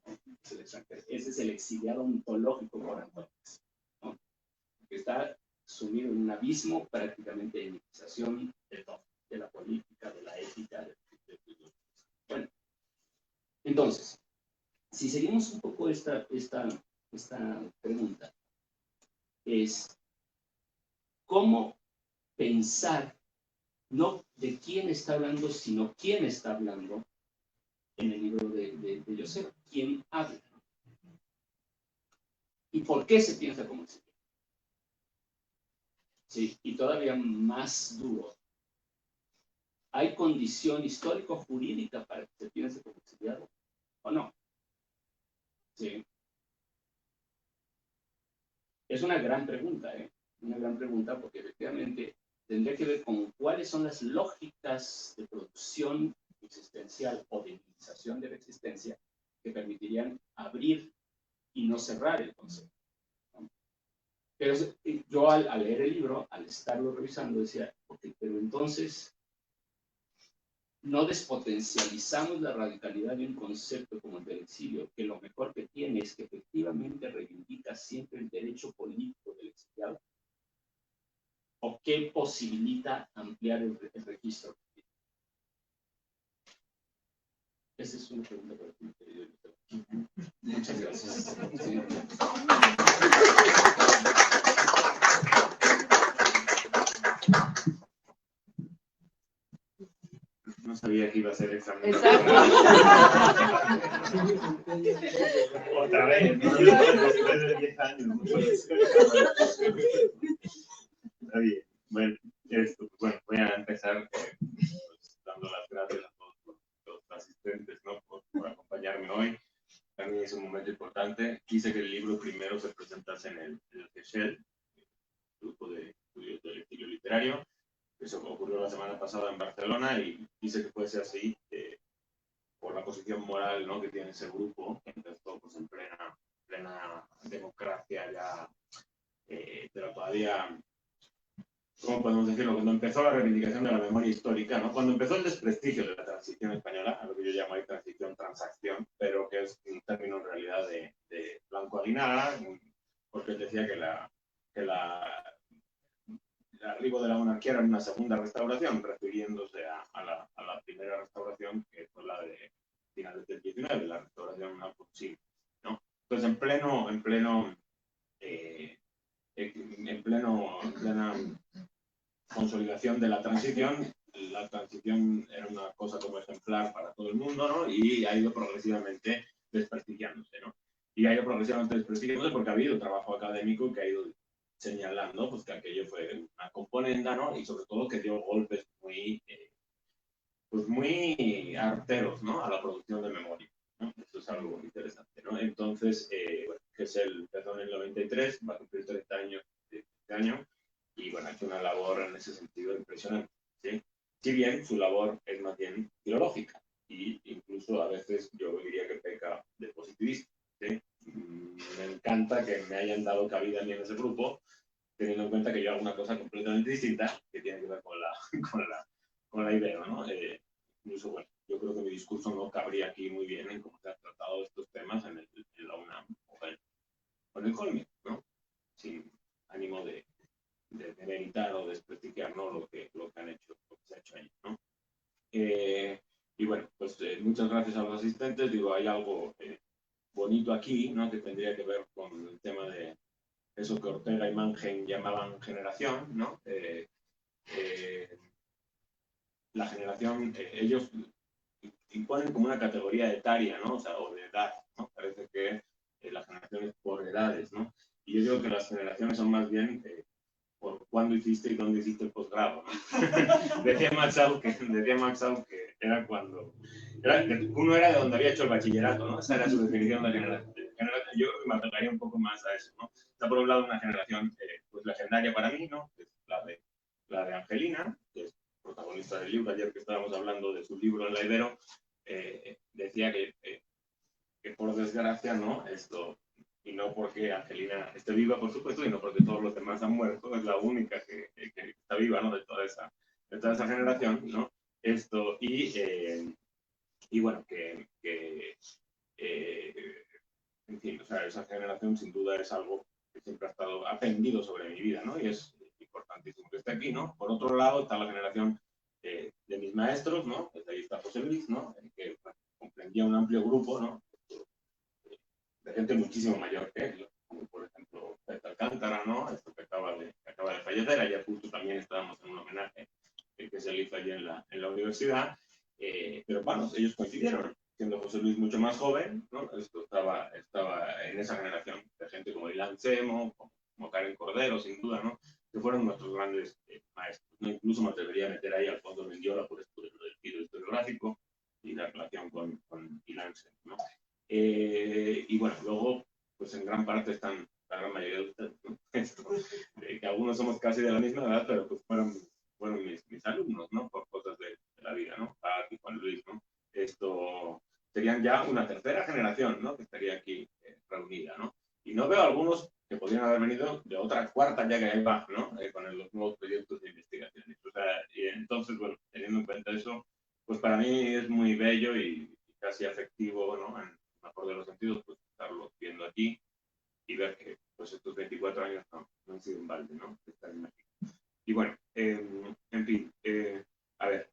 ¿no? Es el extranjero. Ese es el exiliado ontológico por antonomasia, ¿no? Que está sumido en un abismo prácticamente de iniciación de todo, de la política, de la ética, bueno. Entonces, si seguimos un poco esta pregunta, es cómo pensar no de quién está hablando, sino quién está hablando en el libro de Josep, quién habla. ¿Y por qué se piensa como exiliado? Sí, y todavía más duro, ¿hay condición histórico-jurídica para que se piense como exiliado o no? Sí. Es una gran pregunta, ¿eh? Una gran pregunta porque efectivamente tendría que ver con cuáles son las lógicas de producción existencial o de utilización de la existencia que permitirían abrir y no cerrar el concepto, ¿no? Pero yo al leer el libro, al estarlo revisando, decía, okay, pero entonces no despotencializamos la radicalidad de un concepto como el del exilio, que lo mejor que tiene es que efectivamente reivindica siempre el derecho político del exiliado, o qué posibilita ampliar el registro. Esa es una pregunta para ti, querido doctor. Muchas gracias. Sí. No sabía que iba a ser examen. Otra vez, ¿no? Después de 10 años. No puede ser. Está bien. Bueno, voy a empezar pues, dando las gracias a todos los asistentes, ¿no? por acompañarme hoy. También es un momento importante. Quise que el libro primero se presentase en el CESHEL, grupo de estudios del exilio literario. Eso ocurrió la semana pasada en Barcelona y quise que fuese así por la posición moral, ¿no? Que tiene ese grupo, que empezó pues, en plena democracia ya, pero todavía, ¿cómo podemos decirlo? Cuando empezó la reivindicación de la memoria histórica, ¿no? Cuando empezó el desprestigio de la transición española, a lo que yo llamo ahí transición-transacción, pero que es un término en realidad de Blanco Aguinaga, porque él decía que el arribo de la monarquía era una segunda restauración, refiriéndose a la primera restauración, que fue la de finales del 19, la restauración alfonsina, ¿no? Entonces, en plena consolidación de la transición era una cosa como ejemplar para todo el mundo, ¿no? Y ha ido progresivamente desprestigiándose, ¿no? Y ha ido progresivamente desprestigiándose porque ha habido trabajo académico que ha ido señalando pues, que aquello fue una componenda, ¿no? Y sobre todo que dio golpes muy arteros, ¿no? A la producción de memoria. Entonces, bueno, que es perdón, el 93, va a cumplir 30 años este año, y bueno, ha hecho una labor en ese sentido impresionante, ¿sí? Si bien su labor es más bien filológica, y incluso a veces yo diría que peca de positivista, ¿sí? Me encanta que me hayan dado cabida a mí en ese grupo, teniendo en cuenta que yo hago una cosa completamente distinta, que tiene que ver con la, con la Ibero, ¿no? Incluso, bueno, yo creo que mi discurso no cabría aquí muy bien en cómo se han tratado estos temas en la UNAM o en el Colme, ¿no? Sin ánimo de demeritar o desprestigiar, ¿no? lo que han hecho, lo que se ha hecho ahí, ¿no? Y bueno, pues muchas gracias a los asistentes. Digo, hay algo bonito aquí, ¿no? Que tendría que ver con el tema de eso que Ortega y Mannheim llamaban generación, ¿no? La generación, ellos imponen como una categoría etaria, ¿no? O sea, o de edad, ¿no? Parece que las generaciones por edades, ¿no? Y yo digo que las generaciones son más bien por cuándo hiciste y dónde hiciste el posgrado, ¿no? decía Max Out que era cuando... uno era de donde había hecho el bachillerato, ¿no? Esa era su definición de generación. Yo creo que me apegaría un poco más a eso, ¿no? Está por un lado una generación pues legendaria para mí, ¿no? Que es la de Angelina, que es protagonista del libro. Ayer que estábamos hablando de su libro en la Ibero, decía que por desgracia, ¿no? Y no porque Angelina esté viva, por supuesto, y no porque todos los demás han muerto, es la única que está viva, ¿no? De toda esa generación, ¿no? Y bueno, en fin, o sea, esa generación sin duda es algo que siempre ha pendido sobre mi vida, ¿no? Y es importantísimo que esté aquí, ¿no? Por otro lado, está la generación de mis maestros, ¿no? Desde ahí está José Luis, ¿no? Que bueno, comprendía un amplio grupo, ¿no? De gente muchísimo mayor que él, como por ejemplo Peter Alcántara, ¿no? Esto que acaba de fallecer. Ayer justo también estábamos en un homenaje que se le hizo allí en la universidad, pero bueno, ellos coincidieron, siendo José Luis mucho más joven, ¿no? Esto estaba en esa generación de gente como Ilan Semo, como Karen Cordero, sin duda, ¿no? Que fueron nuestros grandes maestros, ¿no? Incluso me atrevería a meter ahí a Alfonso Mendiola por esto del estilo historiográfico y la relación con Ilan Semo, ¿no? Y bueno, luego, pues en gran parte están la gran mayoría de ustedes, ¿no? Que algunos somos casi de la misma edad, pero pues fueron mis alumnos, ¿no? Por cosas de la vida, ¿no? Pati, Juan Luis, ¿no? Esto serían ya una tercera generación, ¿no? Que estaría aquí reunida, ¿no? Y no veo algunos que podrían haber venido de otra cuarta ya que ahí va, ¿no? Con los nuevos proyectos de investigación. O sea, y entonces, bueno, teniendo en cuenta eso, pues para mí es muy bello y casi afectivo, ¿no? En el mejor de los sentidos, pues estarlos viendo aquí y ver que pues estos 24 años no han sido en balde, ¿no? Estar en México. Y bueno, en fin, a ver,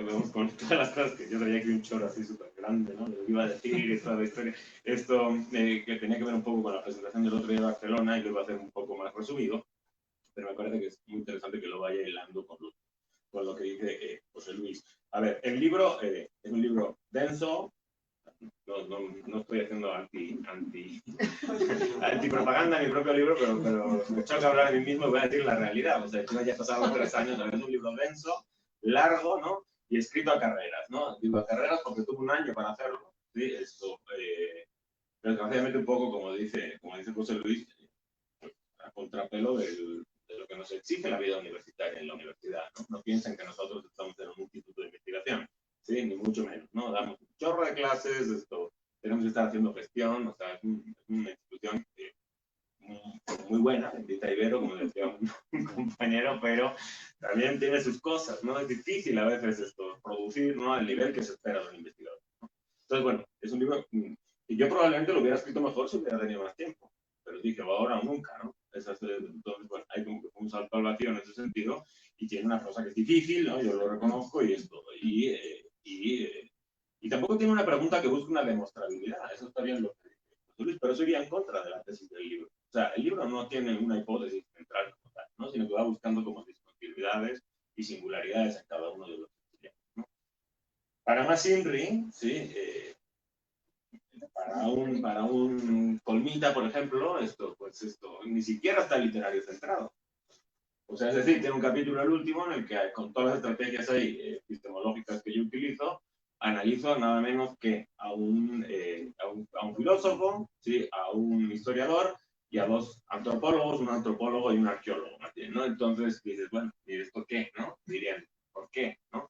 vamos con todas las cosas que yo traía aquí un chorro así súper grande, ¿no? Lo iba a decir y toda la historia. Esto que tenía que ver un poco con la presentación del otro día de Barcelona y lo iba a hacer un poco más resumido, pero me parece que es muy interesante que lo vaya hilando con lo que dice José Luis. A ver, el libro es un libro denso. No estoy haciendo antipropaganda en mi propio libro, pero me choca hablar de mí mismo y voy a decir la realidad. O sea, yo ya he pasado 3 años haciendo un libro denso, largo, ¿no? Y escrito a carreras, ¿no? Digo a carreras porque tuve un año para hacerlo, ¿sí? Esto, desgraciadamente un poco, como dice José Luis, a contrapelo de lo que nos exige la vida universitaria en la universidad, ¿no? No piensen que nosotros estamos en un instituto de investigación, ¿sí? Ni mucho menos, ¿no? Damos un chorro de clases, tenemos que estar haciendo gestión, o sea, es una institución muy buena, bendita Ibero, como decía un compañero, pero también tiene sus cosas, ¿no? Es difícil a veces producir, ¿no? Al nivel que se espera de un investigador, ¿no? Entonces, bueno, es un libro que yo probablemente lo hubiera escrito mejor si hubiera tenido más tiempo, pero dije, ahora o nunca, ¿no? Entonces, bueno, hay como que un salto al vacío en ese sentido y tiene una cosa que es difícil, ¿no? Yo lo reconozco y tampoco tiene una pregunta que busque una demostrabilidad, eso está bien lo que dice Luis, pero eso iría en contra de la tesis del libro. O sea, el libro no tiene una hipótesis central como tal, ¿no? Sino que va buscando como discontinuidades y singularidades en cada uno de los estudiantes, ¿no? Para más INRI, ¿sí? Para un Colmita, por ejemplo, esto ni siquiera está literario centrado. O sea, es decir, tiene un capítulo el último en el que con todas las estrategias ahí epistemológicas que yo utilizo, analizo nada menos que a un filósofo, ¿sí? A un historiador y a dos antropólogos, un antropólogo y un arqueólogo, más bien, ¿no? Entonces dices, bueno, ¿y esto qué? ¿No? Dirían, ¿por qué? ¿No?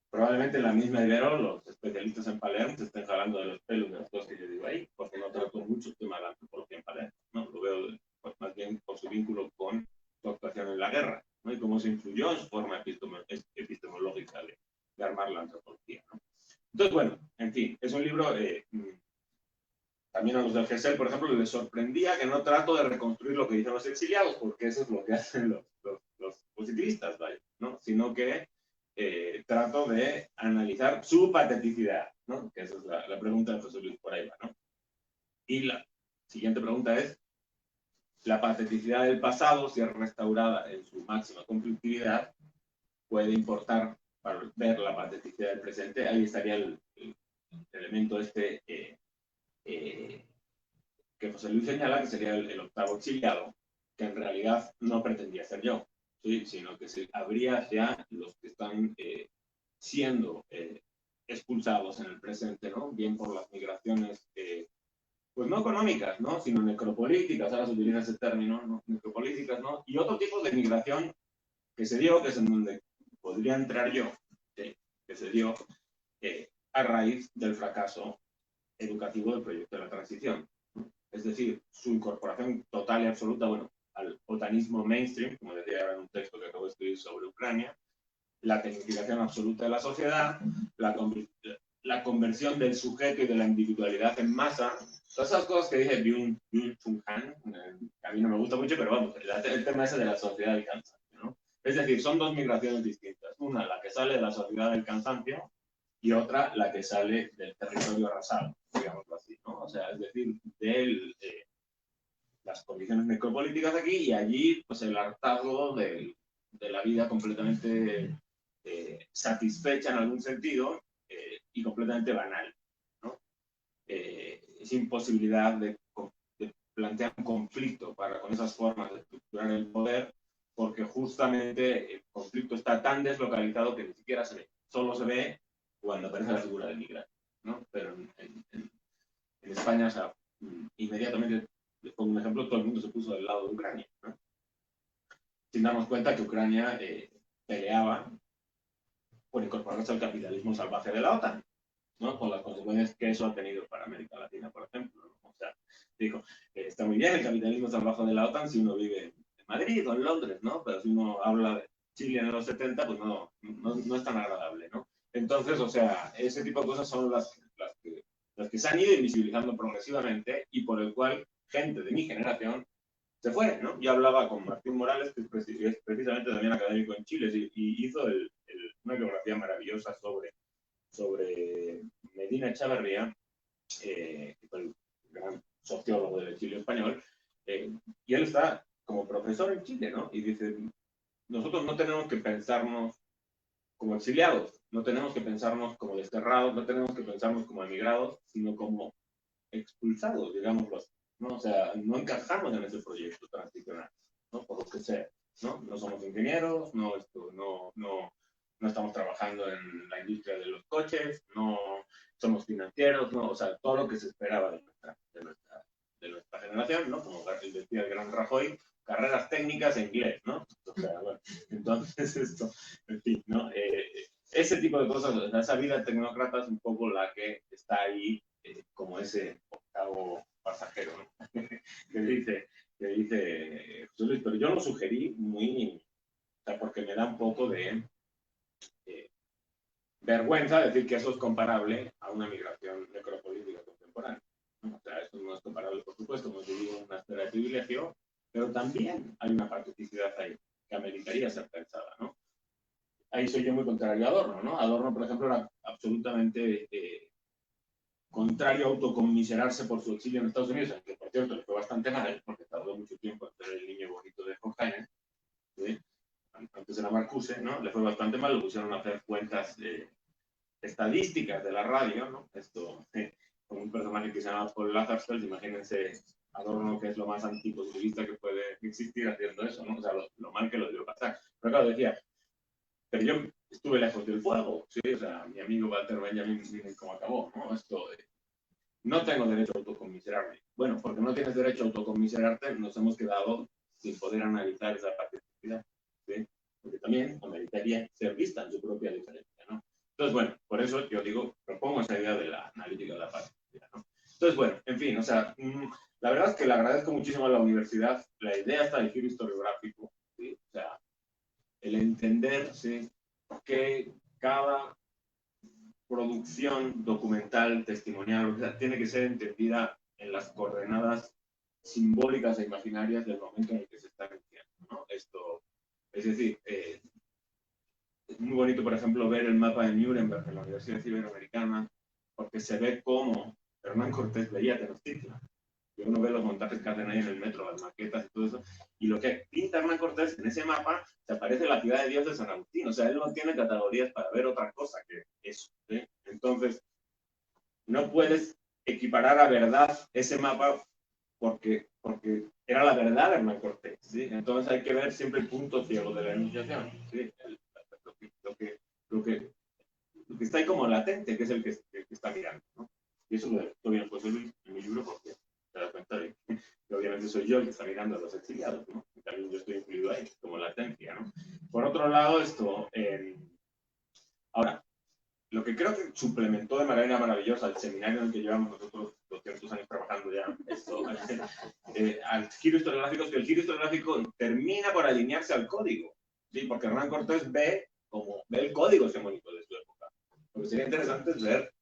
Probablemente en la misma Ibero, los especialistas en Palermo se estén jalando de los pelos de las cosas que yo digo ahí, porque no trato mucho el tema de la antropología en Palermo, ¿no? Lo veo pues, más bien por su vínculo con su actuación en la guerra, ¿no? Y cómo se influyó en su forma epistemológica de armar la antropología, ¿no? Entonces, bueno, en fin, es un libro, también a los del GESEL, por ejemplo, les sorprendía que no trato de reconstruir lo que dicen los exiliados, porque eso es lo que hacen los positivistas, ¿vale? ¿No? Sino que trato de analizar su pateticidad, ¿no? Que esa es la pregunta de José Luis por ahí, ¿no? Y la siguiente pregunta es, la pateticidad del pasado, si es restaurada en su máxima conflictividad, puede importar para ver la pateticidad del presente. Ahí estaría el elemento que José Luis señala, que sería el octavo exiliado, que en realidad no pretendía ser yo, ¿sí? Sino que se abría hacia los que están siendo expulsados en el presente, ¿no? Bien por las migraciones, pues no económicas, ¿no? Sino necropolíticas, ahora se utiliza ese término, ¿no? Necropolíticas, ¿no? Y otro tipo de migración que se dio, que es en donde podría entrar yo, ¿sí? Que se dio a raíz del fracaso educativo del proyecto de la transición. Es decir, su incorporación total y absoluta, bueno, al otanismo mainstream, como decía ahora en un texto que acabo de escribir sobre Ucrania, la tecnificación absoluta de la sociedad, la conversión del sujeto y de la individualidad en masa, todas esas cosas que dije Byung-Chul Han, a mí no me gusta mucho, pero vamos, el tema ese de la sociedad del cansancio, ¿no? Es decir, son dos migraciones distintas. Una, la que sale de la sociedad del cansancio, y otra, la que sale del territorio arrasado, digámoslo así, ¿no? O sea, es decir, de las condiciones necropolíticas aquí y allí, pues el hartazgo de la vida completamente satisfecha en algún sentido y completamente banal, ¿no? Esa imposibilidad de plantear un conflicto con esas formas de estructurar el poder, porque justamente el conflicto está tan deslocalizado que ni siquiera se ve, solo se ve cuando aparece la figura del migrante, ¿no? Pero en España, o sea, inmediatamente, les pongo un ejemplo, todo el mundo se puso del lado de Ucrania, ¿no? Sin darnos cuenta que Ucrania peleaba por incorporarse al capitalismo salvaje de la OTAN, ¿no? Con las consecuencias que eso ha tenido para América Latina, por ejemplo, ¿no? O sea, digo, está muy bien el capitalismo salvaje de la OTAN si uno vive en Madrid o en Londres, ¿no? Pero si uno habla de Chile en los 70, pues no es tan agradable, ¿no? Entonces, o sea, ese tipo de cosas son las que se han ido invisibilizando progresivamente y por el cual gente de mi generación se fue, ¿no? Yo hablaba con Martín Morales, que es precisamente también académico en Chile, y hizo una biografía maravillosa sobre Medina Echavarría, que fue el gran sociólogo del exilio español, y él está como profesor en Chile, ¿no? Y dice, nosotros no tenemos que pensarnos como exiliados, no tenemos que pensarnos como desterrados, no tenemos que pensarnos como emigrados, sino como expulsados, digámoslo así, ¿no? O sea, no encajamos en ese proyecto transicional, ¿no? Por lo que sea, ¿no? No somos ingenieros, no estamos trabajando en la industria de los coches, no somos financieros, ¿no? O sea, todo lo que se esperaba de nuestra generación, ¿no? Como decía el gran Rajoy, carreras técnicas en inglés, ¿no? O sea, bueno, entonces esto, en fin, ¿no? Ese tipo de cosas, esa vida tecnócrata es un poco la que está ahí como ese octavo pasajero, ¿no? que dice José Luis, pero yo lo sugerí muy, o sea, porque me da un poco de vergüenza decir que eso es comparable a una migración necropolítica contemporánea, ¿no? O sea, eso no es comparable, por supuesto, hemos vivido una esfera de privilegio, pero también hay una participación ahí que ameritaría ser pensada, ¿no? Ahí soy yo muy contrario a Adorno, ¿no? Adorno, por ejemplo, era absolutamente contrario a autoconmiserarse por su exilio en Estados Unidos, aunque por cierto le fue bastante mal, porque tardó mucho tiempo en ser el niño bonito de Horkheimer, ¿sí? Antes era Marcuse, ¿no? Le fue bastante mal, lo pusieron a hacer cuentas estadísticas de la radio, ¿no? Esto, con un personaje que se llama Paul Lazarsfeld, imagínense Adorno, que es lo más antipositivista que puede existir haciendo eso, ¿no? O sea, lo mal que lo dio pasar. Pero claro, decía, pero yo estuve lejos del fuego, ¿sí? O sea, mi amigo Walter Benjamin, miren cómo acabó, ¿no? Esto de, no tengo derecho a autocomiserarme. Bueno, porque no tienes derecho a autocomiserarte, nos hemos quedado sin poder analizar esa particularidad, ¿sí? Porque también ameritaría ser vista en su propia diferencia, ¿no? Entonces, bueno, por eso yo digo, propongo esa idea de la analítica de la particularidad, ¿no? Entonces, bueno, en fin, o sea, la verdad es que le agradezco muchísimo a la universidad la idea esta del giro historiográfico, ¿sí? O sea, el entender, ¿sí?, que cada producción documental, testimonial, o sea, tiene que ser entendida en las coordenadas simbólicas e imaginarias del momento en el que se está viviendo, ¿no? Esto, es decir, es muy bonito, por ejemplo, ver el mapa de Nuremberg en la Universidad Iberoamericana, porque se ve cómo Hernán Cortés veía Tenochtitlan. Y uno ve los montajes que hacen ahí en el metro, las maquetas y todo eso, y lo que pinta Hernán Cortés en ese mapa, se aparece la ciudad de Dios de San Agustín. O sea, él no tiene categorías para ver otra cosa que eso, ¿sí? Entonces, no puedes equiparar a verdad ese mapa porque era la verdad de Hernán Cortés, ¿sí? Entonces hay que ver siempre el punto ciego de la enunciación, ¿sí? Lo que está ahí como latente, que es el que está mirando, ¿no? Y eso lo estoy bien puesto en mi libro porque te das cuenta de que obviamente soy yo el que está mirando a los exiliados, ¿no? Y también yo estoy incluido ahí, como latencia, ¿no? Por otro lado, esto, ahora, lo que creo que suplementó de manera maravillosa el seminario en el que llevamos nosotros 200 años trabajando ya, esto, al giro historiográfico, es que el giro historiográfico termina por alinearse al código, ¿sí? Porque Hernán Cortés ve el código hegemónico de su época. Lo que sería interesante es ver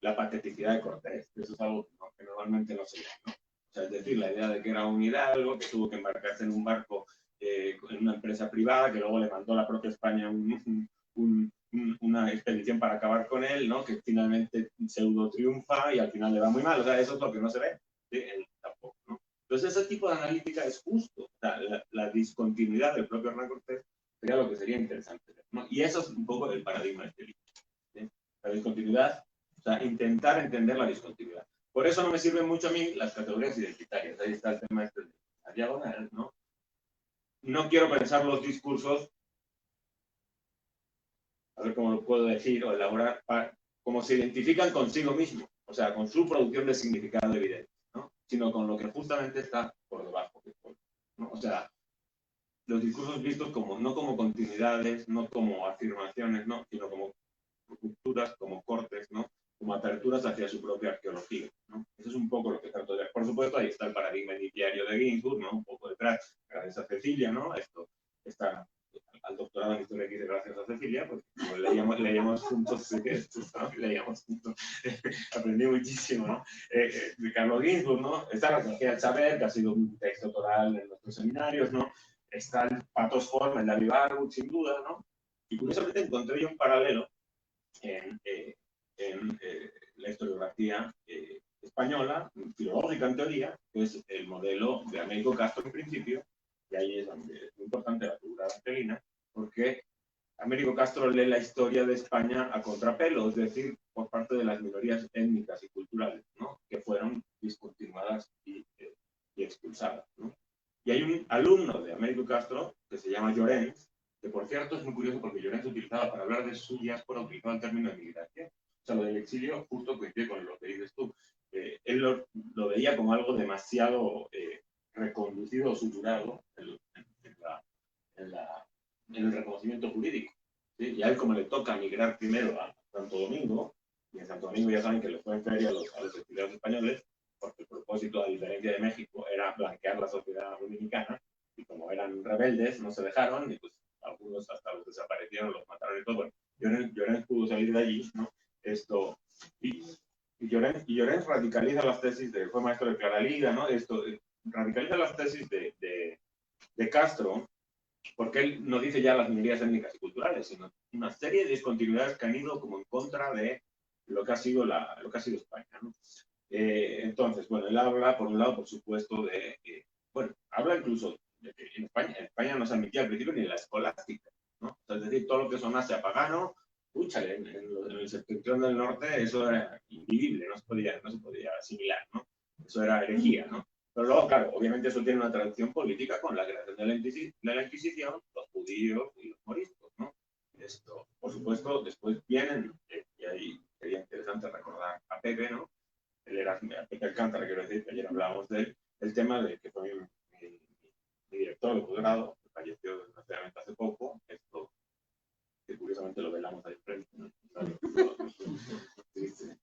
la pateticidad de Cortés, que eso es algo que normalmente no se ve, ¿no? O sea, es decir, la idea de que era un hidalgo, que tuvo que embarcarse en un barco en una empresa privada, que luego le mandó la propia España una expedición para acabar con él, ¿no? Que finalmente pseudo triunfa y al final le va muy mal. O sea, eso es lo que no se ve, ¿sí? Él tampoco, ¿no? Entonces, ese tipo de analítica es justo. O sea, la discontinuidad del propio Hernán Cortés sería lo que sería interesante, ¿no? Y eso es un poco el paradigma de este libro, ¿sí? La discontinuidad, o sea, intentar entender la discontinuidad. Por eso no me sirven mucho a mí las categorías identitarias. Ahí está el tema este de la diagonal, ¿no? No quiero pensar los discursos, a ver cómo lo puedo decir o elaborar, como se identifican consigo mismo, o sea, con su producción de significado evidente, ¿no? Sino con lo que justamente está por debajo, ¿no? O sea, los discursos vistos como, no como continuidades, no como afirmaciones, ¿no? Sino como rupturas, como cortes, ¿no? Como aperturas hacia su propia arqueología, ¿no? Eso es un poco lo que trato de ver. Por supuesto, ahí está el paradigma iniciario de Ginsburg, ¿no? Un poco detrás, gracias a Cecilia, ¿no? Esto está al doctorado en historia que hice gracias a Cecilia, porque como leíamos juntos, ¿no? Leíamos juntos, aprendí muchísimo, ¿no? De Carlos Ginsburg, ¿no? Está la arqueología del saber, que ha sido un texto total en nuestros seminarios, ¿no? Está el pathos forma, el David Barwood, sin duda, ¿no? Y curiosamente encontré yo un paralelo en la historiografía española, filológica en teoría, que es el modelo de Américo Castro en principio, y ahí es donde es muy importante la figura de Angelina, porque Américo Castro lee la historia de España a contrapelo, es decir, por parte de las minorías étnicas y culturales, ¿no? Que fueron discontinuadas y expulsadas, ¿no? Y hay un alumno de Américo Castro que se llama Llorens, que por cierto es muy curioso porque Llorens utilizaba para hablar de su diáspora, utilizaba el término de migración. O sea, lo del exilio justo coincide con lo que dices tú. Él lo veía como algo demasiado reconducido o suturado en el reconocimiento jurídico, ¿sí? Y a él, como le toca migrar primero a Santo Domingo, y en Santo Domingo ya saben que le fue en feria a los exiliados españoles, porque el propósito, a diferencia de México, era blanquear la sociedad dominicana, y como eran rebeldes, no se dejaron, y pues algunos hasta los desaparecieron, los mataron y todo. Bueno, Llorens pudo salir de allí, ¿no? Y Llorens radicaliza las tesis fue maestro de Clara Liga, ¿no? Radicaliza las tesis de Castro, porque él no dice ya las minorías étnicas y culturales, sino una serie de discontinuidades que han ido como en contra de lo que ha sido España, ¿no? Entonces, bueno, él habla, por un lado, por supuesto, bueno, habla incluso de que en España no se admitía al principio ni la escolástica, ¿no? O sea, es decir, todo lo que sonase a pagano, escúchale, en el septentrión del norte eso era invivible, no se podía asimilar, ¿no? Eso era herejía, ¿no? Pero luego, claro, obviamente eso tiene una traducción política con la creación de la Inquisición, los judíos y los moriscos, ¿no? por supuesto, después vienen, y ahí sería interesante recordar a Pepe, ¿no? A Pepe Alcántara, quiero decir, que ayer hablábamos de él, el tema de que fue mi director de posgrado, que falleció desgraciadamente hace poco, que curiosamente lo velamos ahí frente, ¿no?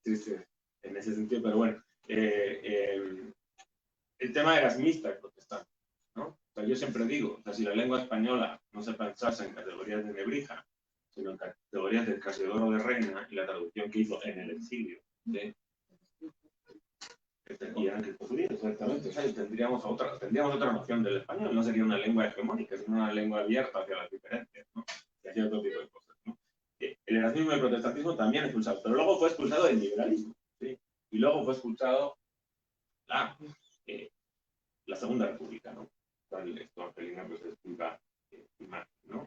Triste en ese sentido, pero bueno, el tema erasmista y protestante, ¿no? O sea, yo siempre digo, o sea, si la lengua española no se pensase en categorías de Nebrija, sino en categorías del Casiodoro de Reina y la traducción que hizo en el exilio, ¿sí? Y eran Estados Unidos, exactamente, o sea, tendríamos otra noción del español, no sería una lengua hegemónica, sino una lengua abierta hacia las diferencias, ¿no? Y hacia otro tipo de cosas, ¿no? El erasmismo y el protestantismo también expulsado, pero luego fue expulsado el liberalismo, ¿sí? Y luego fue expulsado la Segunda República, ¿no? Esto Angelina pues explica más, ¿no?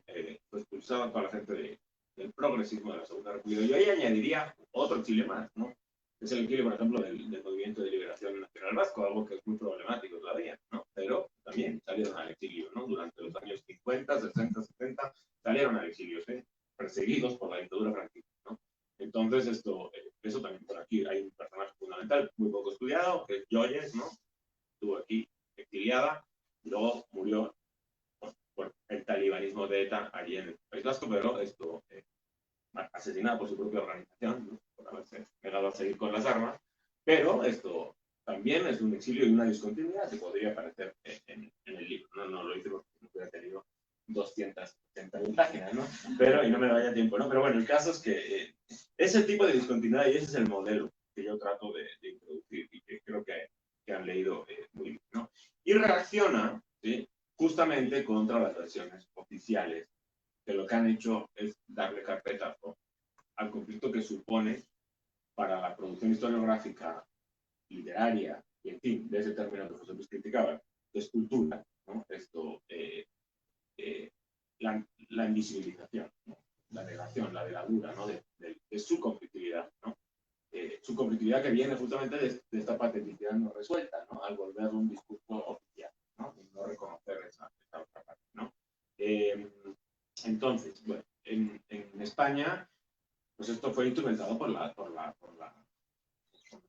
Fue expulsado toda la gente del progresismo de la Segunda República. Yo ahí añadiría otro exilio más, ¿no? Es el exilio, por ejemplo, del Movimiento de Liberación Nacional Vasco, algo que es muy problemático todavía, ¿no? Pero también salieron al exilio, ¿no? Durante los años 50, 60, 70, salieron al exilio, ¿sí? Perseguidos por la dictadura franquista, ¿no? Entonces, eso también por aquí hay un personaje fundamental, muy poco estudiado, que es Joyes, ¿no? Estuvo aquí exiliada y luego murió por el talibanismo de ETA allí en el País Vasco, pero asesinada por su propia organización, ¿no? Por haberse negado a seguir con las armas, pero esto también es un exilio y una discontinuidad que podría aparecer en el libro. No lo hice porque no hubiera tenido 280.000 páginas, ¿no? Pero, y no me vaya tiempo, ¿no? Pero bueno, el caso es que ese tipo de discontinuidad, y ese es el modelo que yo trato de introducir y que creo que han leído muy bien, ¿no? Y reacciona, ¿sí? Justamente contra las versiones oficiales, que lo que han hecho es darle carpetazo al conflicto que supone para la producción historiográfica, literaria, y en fin, de ese término que José Luis criticaba, que es cultura, ¿no? La invisibilización, ¿no? La negación, la veladura, ¿no? de su conflictividad, ¿no? Su conflictividad que viene justamente de esta patenticidad no resuelta, ¿no? Al volverlo un discurso oficial, ¿no? Y no reconocer esa otra parte, ¿no? Entonces, bueno, en España, pues esto fue instrumentado por la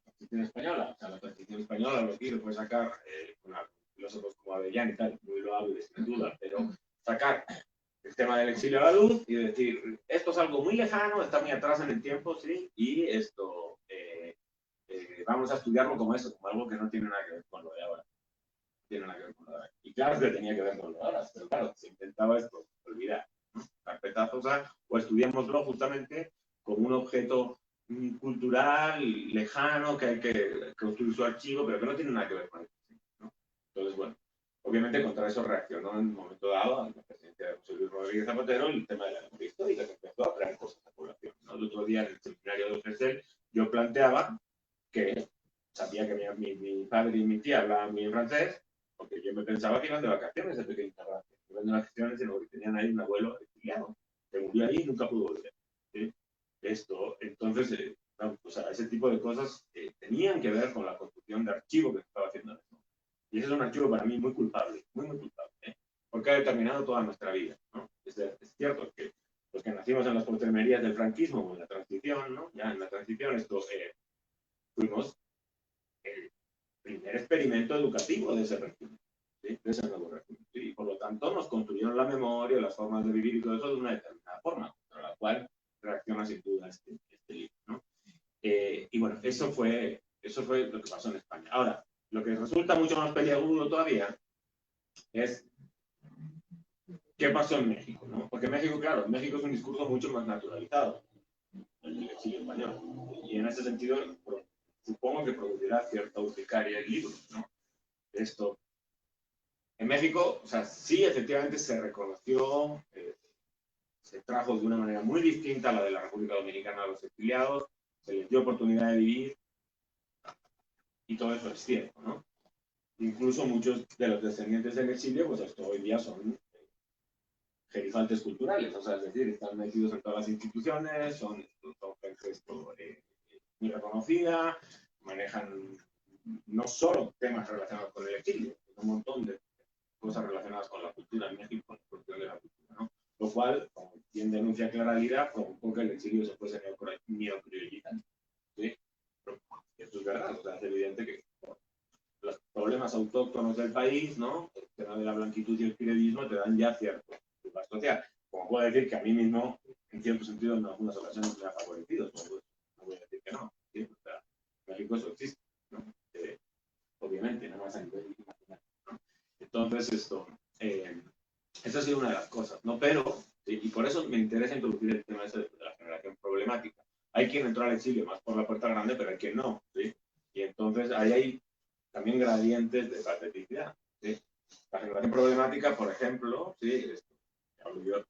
transición española. O sea, la transición española lo quiere puede sacar con filósofos como Avellán y tal, muy loables, sin duda, pero sacar el tema del exilio a la luz y decir, esto es algo muy lejano, está muy atrás en el tiempo, ¿sí? Y esto vamos a estudiarlo como eso, como algo que no tiene nada que ver con lo de ahora. Tiene nada que ver con lo de ahora. Y claro que tenía que ver con lo de ahora, pero claro, se intentaba esto, olvidar, ¿no? Carpetazos, o estudiámoslo justamente como un objeto cultural, lejano, que hay que construir su archivo, pero que no tiene nada que ver con eso, ¿no? Entonces, bueno, obviamente contra eso reaccionó en un momento dado, en la presidencia de José Luis Rodríguez Zapatero, el tema de la memoria histórica, que empezó a traer cosas a la población, ¿no? El otro día en el seminario de UGESEL yo planteaba que sabía que mi padre y mi tía hablaban bien francés, porque yo me pensaba que iban de vacaciones de pequeña Francia, iban de vacaciones y luego tenían ahí un abuelo exiliado, que murió ahí y nunca pudo volver, ¿sí? Entonces, o sea, ese tipo de cosas tenían que ver con la construcción de archivo que se estaba haciendo en eso. Y ese es un archivo para mí muy culpable, muy culpable, porque ha determinado toda nuestra vida, ¿no? Es cierto que los que nacimos en las postrimerías del franquismo o en la transición, ¿no? Ya en la transición fuimos el primer experimento educativo de ese régimen, ¿sí? De ese nuevo régimen, ¿sí? Y por lo tanto nos construyeron la memoria, las formas de vivir y todo eso de una determinada forma, contra la cual reacciona sin duda este libro, ¿no? Y bueno, eso fue lo que pasó en España. Ahora, lo que resulta mucho más peliagudo todavía es qué pasó en México, ¿no? Porque México, claro, México es un discurso mucho más naturalizado, el exilio español. Y en ese sentido, supongo que producirá cierta urticaria el libro, ¿no? En México, o sea, sí, efectivamente se reconoció, se trajo de una manera muy distinta a la de la República Dominicana a los exiliados, se les dio oportunidad de vivir, y todo eso es cierto, ¿no? Incluso muchos de los descendientes del exilio, pues hasta hoy día son gerifantes culturales, o sea, es decir, están metidos en todas las instituciones, son gente muy reconocida, manejan no solo temas relacionados con el exilio, sino un montón de cosas relacionadas con la cultura en México, con la cuestión de la cultura, ¿no? lo cual, como bien denuncia Clara Lira, provocó que el exilio se fuese neocriolizante. ¿Sí? Pero esto es verdad, o sea, es evidente que los problemas autóctonos del país, ¿no? El tema de la blanquitud y el periodismo te dan ya cierto lugar social. Como puedo decir que a mí mismo, en cierto sentido, en algunas ocasiones me ha favorecido, no voy a decir que no. ¿Sí? O sea, en México eso existe, ¿no? Obviamente, no más a nivel imaginario, ¿no? Entonces, esa ha sido una de las cosas, ¿no? Pero, y por eso me interesa introducir el tema ese de la generación problemática. Hay quien entró al exilio más por la puerta grande, pero hay quien no, ¿sí? Y entonces ahí hay también gradientes de pateticidad, ¿sí? La generación problemática, por ejemplo, ¿sí?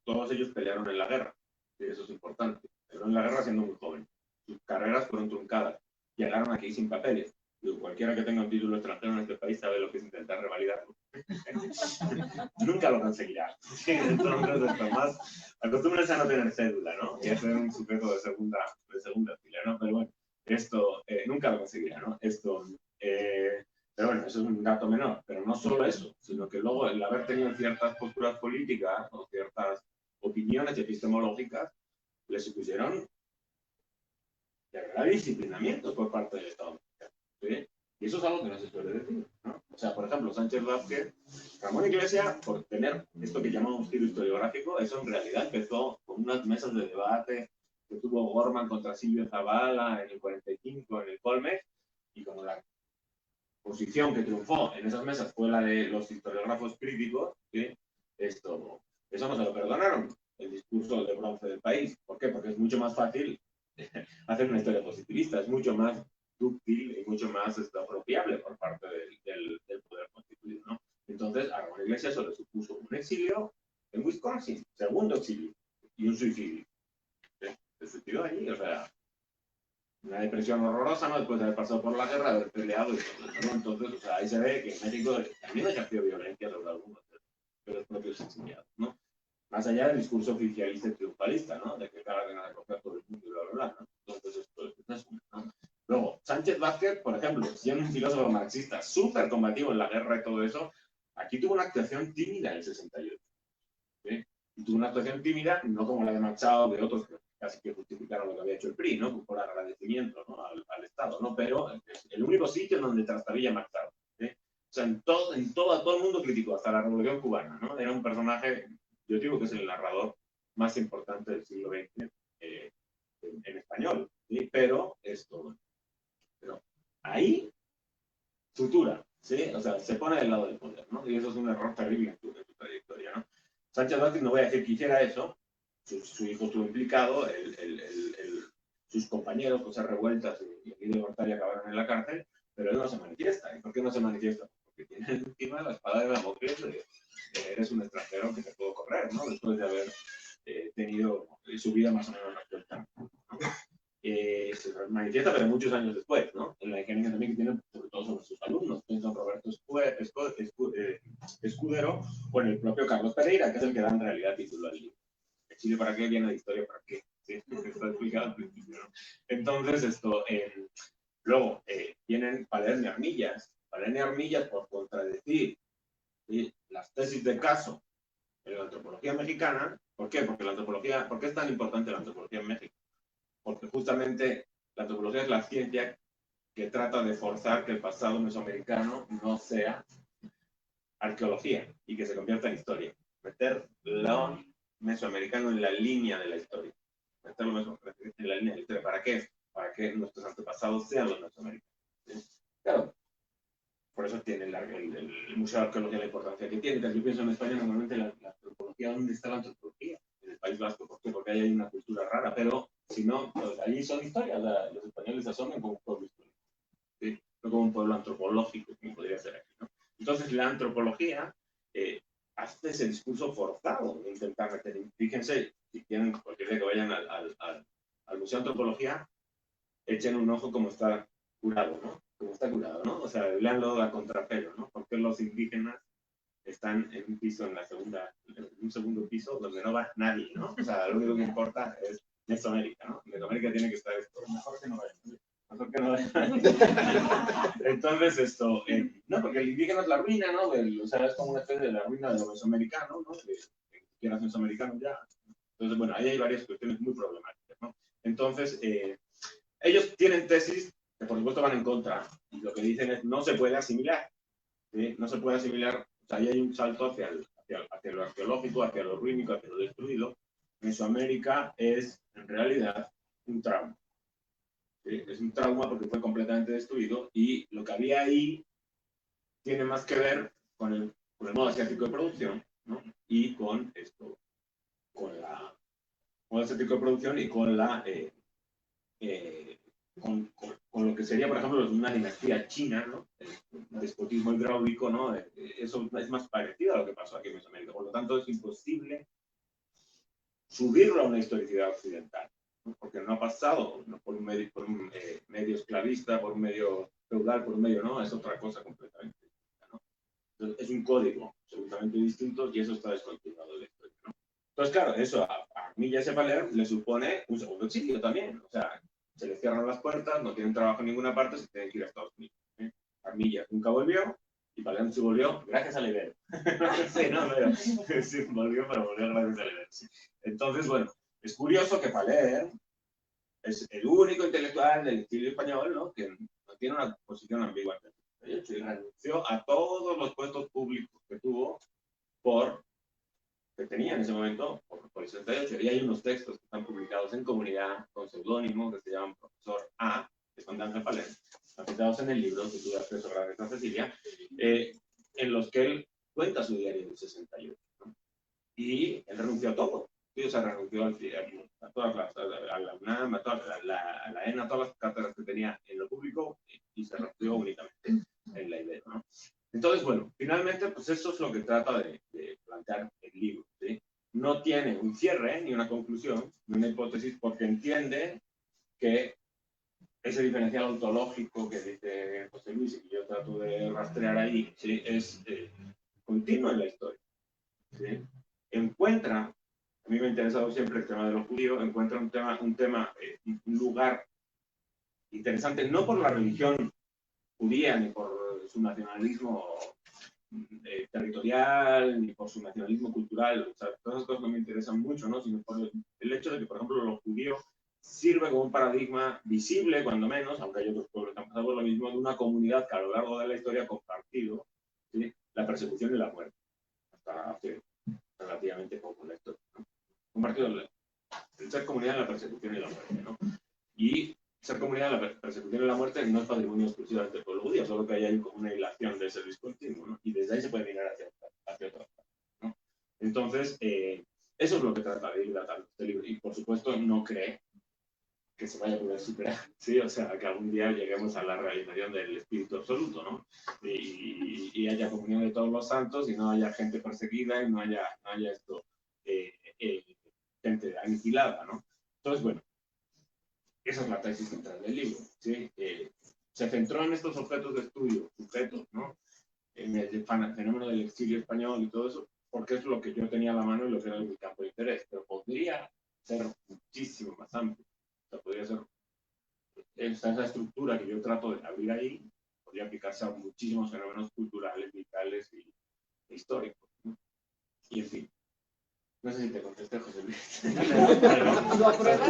Todos ellos pelearon en la guerra, ¿sí? Eso es importante. Pelearon en la guerra siendo muy jóvenes. Sus carreras fueron truncadas. Llegaron aquí sin papeles. Cualquiera que tenga un título extranjero en este país sabe lo que es intentar revalidarlo. Nunca lo conseguirá. Entonces, más acostúmbrense a no tener cédula, ¿no? Y a ser un sujeto de segunda fila, ¿no? Pero bueno, esto nunca lo conseguirá, ¿no? Pero bueno, eso es un dato menor. Pero no solo eso, sino que luego el haber tenido ciertas posturas políticas o ciertas opiniones epistemológicas le supusieron de verdad disciplinamiento por parte del Estado mexicano, ¿sí? Y eso es algo que no se suele decir, ¿no? O sea, por ejemplo, Sánchez Vázquez, Ramón Iglesias, por tener esto que llamamos estilo historiográfico, eso en realidad empezó con unas mesas de debate que tuvo Gorman contra Silvio Zavala en el 45 en el Colmex, y como la posición que triunfó en esas mesas fue la de los historiógrafos críticos, ¿sí? Eso no se lo perdonaron, el discurso de bronce del país. ¿Por qué? Porque es mucho más fácil hacer una historia positivista, es mucho más dúctil y mucho más apropiable por parte del poder constituido, ¿no? Entonces, a Ramón Iglesias se le supuso un exilio en Wisconsin, segundo exilio, y un suicidio. Se suicidó allí, o sea, una depresión horrorosa, ¿no? Después de haber pasado por la guerra, haber peleado y todo, ¿no? Entonces, o sea, ahí se ve que en México también ejerció violencia sobre algunos de los propios exiliados, ¿no? Más allá del discurso oficialista y triunfalista, ¿no? De que cada vez van a recoger todo el mundo y bla, bla, bla, ¿no? Entonces, esto es una, ¿no? Luego, Sánchez Vázquez, por ejemplo, siendo un filósofo marxista súper combativo en la guerra y todo eso, aquí tuvo una actuación tímida en el 68, ¿sí? Y tuvo una actuación tímida, no como la de Machado o de otros que casi que justificaron lo que había hecho el PRI, ¿no? Por agradecimiento, ¿no? al Estado, ¿no? Pero es el único sitio en donde trastabilla Machado, ¿sí? O sea, todo el mundo criticó, hasta la Revolución Cubana, ¿no? Era un personaje, yo digo que es el narrador más importante del siglo XX en español, ¿sí? Pero ahí sutura, ¿sí? O sea, se pone del lado del poder, ¿no? Y eso es un error terrible en tu trayectoria, ¿no? Sánchez Vázquez no voy a decir que hiciera eso, su hijo estuvo implicado, sus compañeros, José Revueltas y Emilio Mortari acabaron en la cárcel, pero él no se manifiesta. ¿Y por qué no se manifiesta? Porque tiene encima la espada de Damocles de eres un extranjero que te puedo correr, ¿no? Después de haber tenido su vida más o menos resuelta, ¿no? Se manifiesta, pero muchos años después, ¿no? En la ingeniería también que tiene, sobre todo sobre sus alumnos, pienso en Roberto Escudero o en el propio Carlos Pereira, que es el que da en realidad título al libro. Chile para qué, viene de historia para qué, ¿sí? Porque está explicado al principio, ¿no? Entonces, luego vienen Palermo y Armillas por contradecir, ¿sí? Las tesis de caso en la antropología mexicana. ¿Por qué? Porque ¿por qué es tan importante la antropología en México? Porque justamente la antropología es la ciencia que trata de forzar que el pasado mesoamericano no sea arqueología y que se convierta en historia. Meter lo mesoamericano en la línea de la historia. Meterlo en la línea de la historia. ¿Para qué? Para que nuestros antepasados sean los mesoamericanos. ¿Sí? Claro, por eso tiene el Museo de Arqueología la importancia que tiene. Yo pienso en España, normalmente la antropología, ¿dónde está la antropología? En el País Vasco. ¿Por qué? Porque ahí hay una cultura rara, pero si no, pues allí son historias. Los españoles se asoman como un pueblo histórico, ¿sí? No como un pueblo antropológico, como podría ser aquí, ¿no? Entonces, la antropología hace ese discurso forzado de intentar meter. Fíjense, si quieren, cualquier día que vayan al Museo de Antropología, echen un ojo como está curado, ¿no? Como está curado, ¿no? O sea, leanlo a contrapelo, ¿no? Porque los indígenas están en un piso en un segundo piso donde no va nadie, ¿no? O sea, lo único que importa es Mesoamérica, ¿no? Mesoamérica tiene que estar esto. Mejor que no vayan. Entonces, no, porque el indígena es la ruina, ¿no? O sea, es como una especie de la ruina de lo mesoamericano, ¿no? quieras mesoamericanos ya. Entonces, bueno, ahí hay varias cuestiones muy problemáticas, ¿no? Entonces, ellos tienen tesis que por supuesto van en contra, y lo que dicen es no se puede asimilar, ¿sí? No se puede asimilar, o sea, ahí hay un salto hacia lo arqueológico, hacia lo rúnico, hacia lo destruido. Mesoamérica es en realidad un trauma. ¿Sí? Es un trauma porque fue completamente destruido, y lo que había ahí tiene más que ver con el modo asiático de producción, ¿no? Y con esto, con la modo asiático de producción y con la con lo que sería, por ejemplo, una dinastía china, ¿no? El despotismo hidráulico, ¿no? Eso es más parecido a lo que pasó aquí en Mesoamérica. Por lo tanto, es imposible subirlo a una historicidad occidental, ¿no? Porque no ha pasado, ¿no? por un medio esclavista, por un medio feudal, por un medio, no, es otra cosa completamente distinta, ¿no? Entonces, es un código absolutamente distinto, y eso está descontinuado de la historia, ¿no? Entonces, claro, eso a Armilla Valer le supone un segundo exilio también. O sea, se les cierran las puertas, no tienen trabajo en ninguna parte, se tienen que ir a Estados Unidos, ¿eh? Armilla nunca volvió, y Palermo se volvió gracias al Ibero. Sí, no, pero sí, volvió gracias al Ibero. Sí. Entonces, bueno, es curioso que Palermo es el único intelectual del exilio español, ¿no? Que no tiene una posición ambigua. Y renunció a todos los puestos públicos que tuvo que tenía en ese momento por el 68, y hay unos textos que están publicados en Comunidad con seudónimo que se llaman Profesor A, que son de Ángel Palermo, aplicados en el libro que tuve acceso gracias a Cecilia, en los que él cuenta su diario del 68, ¿no? Y él renunció a todo. Sí, o sea, renunció a todas a la UNAM, a la ENA, a todas las cátedras que tenía en lo público, y se renunció únicamente en la Ibero, ¿no? Entonces, bueno, finalmente, pues eso es lo que trata de plantear el libro, ¿sí? No tiene un cierre, ni una conclusión, ni una hipótesis, porque entiende que ese diferencial ontológico que dice José Luis, y que yo trato de rastrear ahí, ¿sí? Es continuo en la historia, ¿sí? Encuentra, a mí me ha interesado siempre el tema de los judíos, encuentra un lugar interesante, no por la religión judía, ni por su nacionalismo territorial, ni por su nacionalismo cultural. O sea, todas esas cosas no me interesan mucho, ¿no? Sino por el hecho de que, por ejemplo, los judíos sirve como un paradigma visible, cuando menos, aunque hay otros pueblos que han pasado por lo mismo, de una comunidad que a lo largo de la historia ha compartido, ¿sí?, la persecución y la muerte, hasta hace relativamente poco en la historia, ¿no? Compartido el ser comunidad en la persecución y la muerte, ¿no? Y ser comunidad de la persecución y la muerte no es patrimonio exclusivamente del pueblo judío, solo que hay como una hilación de ese discontinuo, ¿no? Y desde ahí se puede mirar hacia otra parte, ¿no? Entonces, eso es lo que trata de dilatar este libro. Y por supuesto, no cree que se vaya a poder superar, ¿sí? O sea, que algún día lleguemos a la realización del espíritu absoluto, ¿no? Y haya comunión de todos los santos, y no haya gente perseguida, y no haya esto, gente aniquilada, ¿no? Entonces, bueno, esa es la tesis central del libro, ¿sí? Se centró en estos objetos de estudio, sujetos, ¿no? En el fenómeno del exilio español y todo eso, porque es lo que yo tenía a la mano y lo que era mi campo de interés, pero podría ser muchísimo más amplio. O sea, podría ser esa estructura que yo trato de abrir ahí, podría aplicarse a muchísimos fenómenos culturales, vitales e históricos, ¿no? Y en fin. No sé si te contesté, José Luis. ¿Lo apruebas?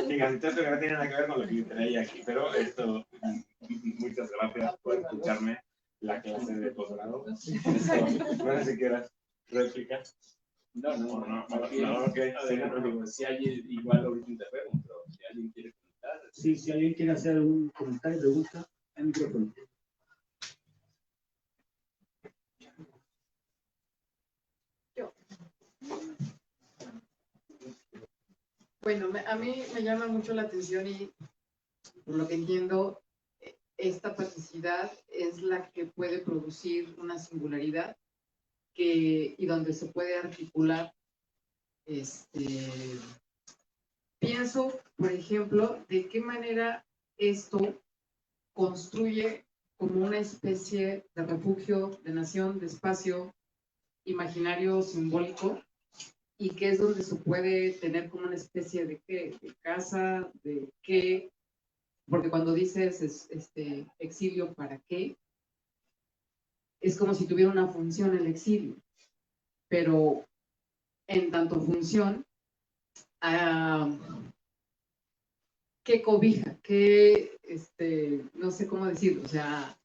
Fíjate, que no tiene nada que ver con lo que yo traía aquí, pero esto, muchas gracias por escucharme la clase de posgrado. No sé si quieras réplica. Si alguien, igual ahorita interrumpo, pero si alguien quiere comentar. Sí, si alguien quiere hacer algún comentario, pregunta, el micrófono. Bueno, a mí me llama mucho la atención, y por lo que entiendo, esta plasticidad es la que puede producir una singularidad y donde se puede articular. Pienso, por ejemplo, de qué manera esto construye como una especie de refugio, de nación, de espacio imaginario, simbólico, y que es donde se puede tener como una especie de casa, de qué, porque cuando dices exilio, ¿para qué? Es como si tuviera una función el exilio, pero en tanto función a qué cobija, qué, no sé cómo decirlo, o sea,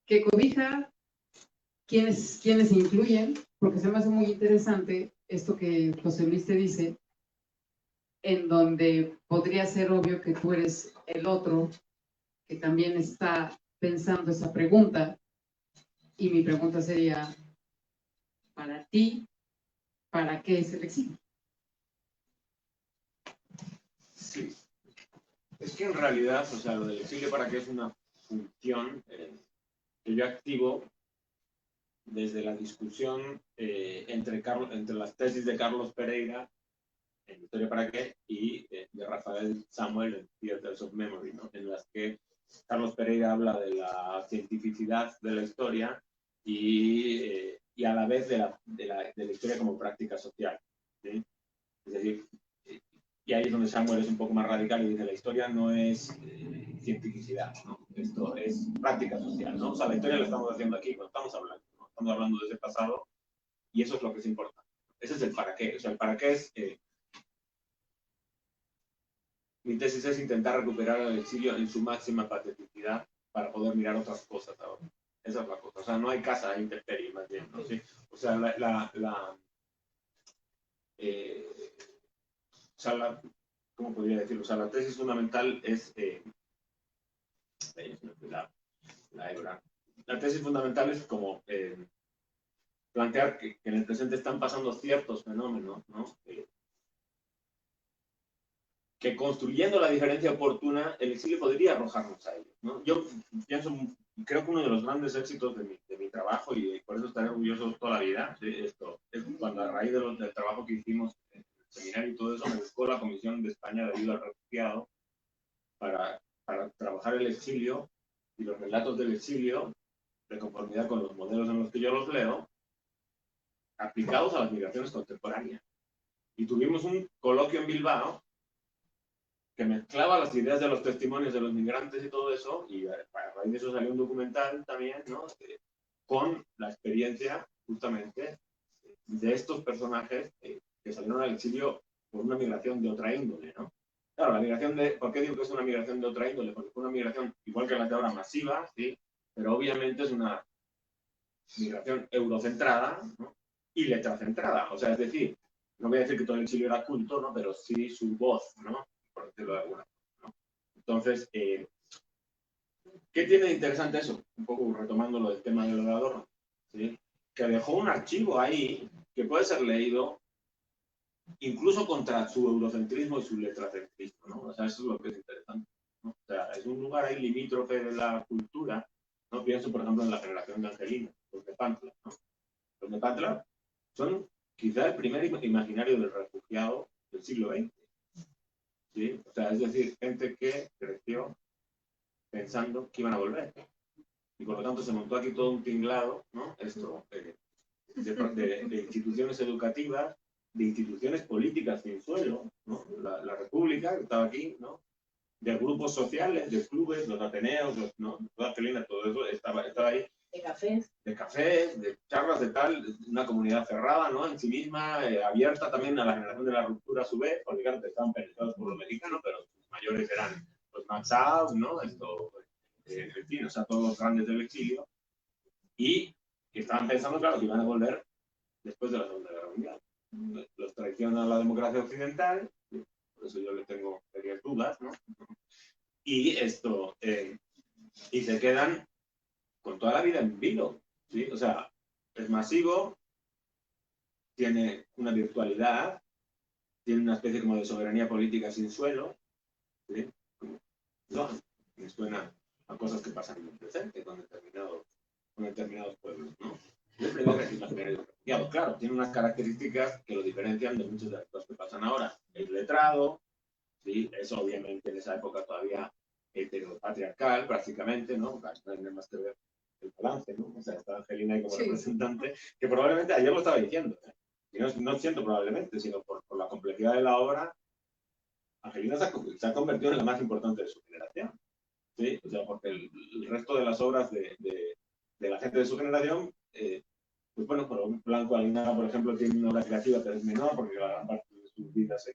qué cobija, quiénes incluyen, porque se me hace muy interesante esto que José Luis te dice, en donde podría ser obvio que tú eres el otro que también está pensando esa pregunta, y mi pregunta sería, para ti, ¿para qué es el exilio? Sí. Es que en realidad, o sea, lo del exilio para qué es una función que yo activo desde la discusión entre las tesis de Carlos Pereira en Historia para qué y de Rafael Samuel en Theatres of Memory, ¿no? En las que Carlos Pereira habla de la cientificidad de la historia y a la vez de la historia como práctica social, ¿sí? Es decir, y ahí es donde Samuel es un poco más radical y dice la historia no es cientificidad, ¿no? Esto es práctica social, ¿no? O sea, la historia la estamos haciendo aquí cuando estamos hablando, ¿no? Estamos hablando de ese pasado y eso es lo que es importante. Ese es el para qué. O sea, el para qué es... mi tesis es intentar recuperar el exilio en su máxima pateticidad para poder mirar otras cosas ahora. Esa es la cosa. O sea, no hay casa, hay intemperie, más bien, ¿no? ¿Sí? O sea, o sea, ¿cómo podría decirlo? O sea, la tesis fundamental es la tesis fundamental es como plantear que en el presente están pasando ciertos fenómenos, ¿no? Que construyendo la diferencia oportuna, el exilio podría arrojarnos a ello, ¿no? Yo pienso, creo que uno de los grandes éxitos de mi trabajo, y por eso estaré orgulloso toda la vida, ¿sí? Esto, es cuando a raíz del trabajo que hicimos en el seminario y todo eso, me buscó la Comisión de España de Ayuda al Refugiado para trabajar el exilio y los relatos del exilio de conformidad con los modelos en los que yo los leo, aplicados a las migraciones contemporáneas. Y tuvimos un coloquio en Bilbao que mezclaba las ideas de los testimonios de los migrantes y todo eso, y a raíz de eso salió un documental también, ¿no? Con la experiencia, justamente, de estos personajes que salieron al exilio por una migración de otra índole, ¿no? Claro, la migración ¿por qué digo que es una migración de otra índole? Porque fue una migración, igual que la de ahora, masiva, ¿sí? Pero obviamente es una migración eurocentrada, ¿no? Y letracentrada, o sea, es decir, no voy a decir que todo el exilio era culto, ¿no? Pero sí su voz, ¿no? Por decirlo de alguna forma, ¿no? Entonces, ¿qué tiene de interesante eso? Un poco retomando lo del tema del orador, ¿sí? Que dejó un archivo ahí que puede ser leído incluso contra su eurocentrismo y su letracentrismo, ¿no? O sea, eso es lo que es interesante, ¿no? O sea, es un lugar ahí limítrofe de la cultura, ¿no? Pienso, por ejemplo, en la generación de Angelina, los de Pantla, ¿no? Los de Pantla son quizá el primer imaginario del refugiado del siglo XX, ¿sí? O sea, es decir, gente que creció pensando que iban a volver. Y por lo tanto se montó aquí todo un tinglado, ¿no? Esto, de instituciones educativas, de instituciones políticas sin suelo, ¿no? La República, que estaba aquí, ¿no? De grupos sociales, de clubes, los Ateneos, ¿no? Toda Angelina, todo eso estaba ahí. De cafés, de charlas, de tal, una comunidad cerrada, ¿no? En sí misma, abierta también a la generación de la ruptura a su vez, porque claro, estaban penetrados por los mexicanos, pero sus mayores eran los Maxaus, ¿no? Esto, en fin, o sea, todos los grandes del exilio, y que estaban pensando, claro, que iban a volver después de la Segunda Guerra Mundial. Los traiciona la democracia occidental, por eso yo le tengo serias dudas, ¿no? Y esto, y se quedan con toda la vida en vilo, ¿sí? O sea, es masivo, tiene una virtualidad, tiene una especie como de soberanía política sin suelo, ¿sí? No, me suena a cosas que pasan en el presente con determinados pueblos, ¿no? Es el primer imaginario de refugiado. Claro, tiene unas características que lo diferencian de muchas de las cosas que pasan ahora. Es letrado, ¿sí? Es obviamente en esa época todavía heteropatriarcal, prácticamente, ¿no? No hay más que ver el balance, ¿no? O sea, está Angelina ahí como representante, que probablemente, ayer lo estaba diciendo, y no siento probablemente, sino por la complejidad de la obra, Angelina se ha convertido en la más importante de su generación, ¿sí? O sea, porque el resto de las obras de la gente de su generación, pues bueno, pero Blanco Alinaga, por ejemplo, tiene una obra creativa que es menor, porque la gran parte de su vida se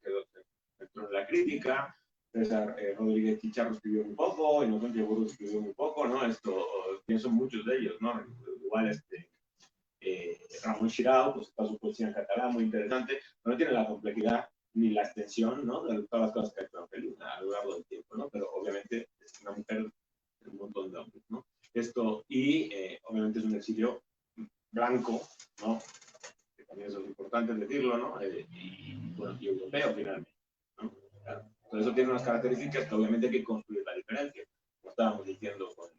entró en la crítica. César Rodríguez Chicharro escribió muy poco, Inocente Burgos escribió muy poco, ¿no? Pienso muchos de ellos, ¿no? Igual Ramón Xirau, pues está su poesía en catalán, muy interesante, pero no tiene la complejidad ni la extensión, ¿no? De todas las cosas que ha hecho Angelina a lo largo del tiempo, ¿no? Pero obviamente es una mujer de un montón de hombres, ¿no? Obviamente es un exilio blanco, ¿no? Que también eso es importante decirlo, ¿no? Y europeo finalmente, ¿no? Claro. Entonces eso tiene unas características que obviamente hay que construir la diferencia, como estábamos diciendo con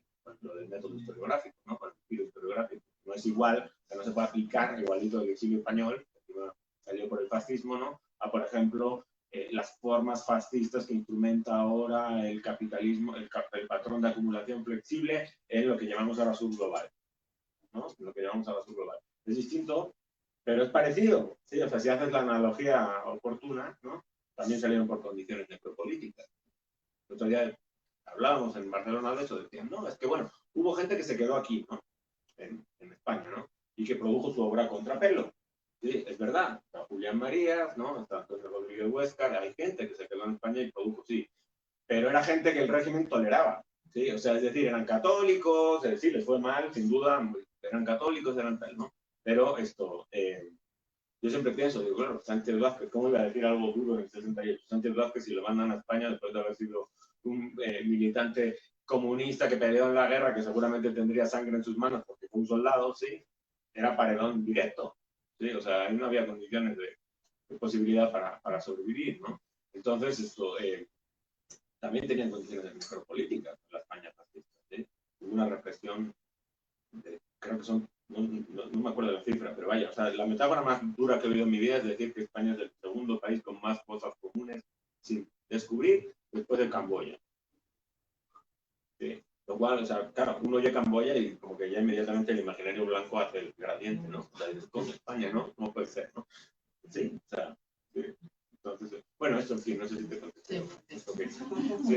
lo del método historiográfico, ¿no? Con el estilo historiográfico. No es igual, que no se puede aplicar igualito del exilio español, que salió por el fascismo, ¿no? A, por ejemplo, las formas fascistas que instrumenta ahora el capitalismo, el patrón de acumulación flexible en lo que llamamos ahora subglobal, ¿no? Lo que llamamos ahora subglobal. Es distinto, pero es parecido, ¿sí? O sea, si haces la analogía oportuna, ¿no? También salieron por condiciones necropolíticas. El otro día hablábamos en Barcelona de eso, decían, no, es que bueno, hubo gente que se quedó aquí, ¿no? En España, ¿no? Y que produjo su obra a contrapelo. Sí, es verdad, está Julián Marías, ¿no? Está Antonio Rodríguez Huéscar, hay gente que se quedó en España y produjo, sí, pero era gente que el régimen toleraba, ¿sí? O sea, es decir, eran católicos, sí, les fue mal, sin duda, eran católicos, eran tal, ¿no? Pero yo siempre pienso, digo, claro, Sánchez Vázquez, ¿cómo iba a decir algo duro en el 68? Sánchez Vázquez, si lo mandan a España después de haber sido un militante comunista que peleó en la guerra, que seguramente tendría sangre en sus manos porque fue un soldado, sí, era paredón directo, sí, o sea, ahí no había condiciones de posibilidad para sobrevivir, ¿no? Entonces, también tenían condiciones de micropolítica en la España fascista, ¿sí? Hubo una represión, creo que son, no me acuerdo de la cifra, pero vaya, o sea, la metáfora más dura que he oído en mi vida es decir que España es el segundo país con más fosas comunes sin descubrir después de Camboya. Sí. Lo cual, o sea, claro, uno oye Camboya y como que ya inmediatamente el imaginario blanco hace el gradiente, ¿no? O sea, es como España, ¿no? ¿Cómo puede ser, no? Sí, o sea, sí. Entonces, bueno, esto en fin, no sé si te contesté. Sí,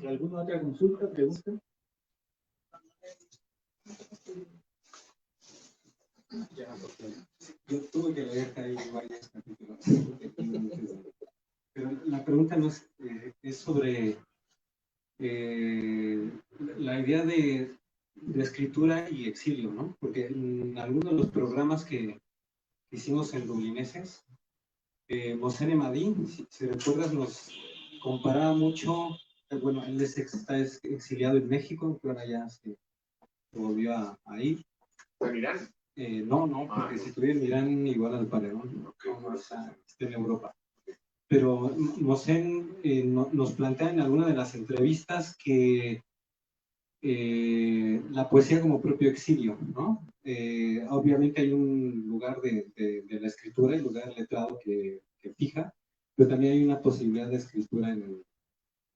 ¿Y alguna otra consulta, pregunta? Ya, porque yo tuve que leer ahí varios capítulos, pero la pregunta no es sobre la idea de escritura y exilio, ¿no? Porque en algunos de los programas que hicimos en Dublineses, Mosene Madí, si recuerdas, nos comparaba mucho, bueno, él está exiliado en México, pero ahora ya se volvió a ir. ¿En Irán? No, porque si estuviera en Irán igual al paredón, no está en Europa. Pero Mosén nos plantea en alguna de las entrevistas que la poesía como propio exilio, ¿no? Obviamente hay un lugar de la escritura, el lugar letrado que fija, pero también hay una posibilidad de escritura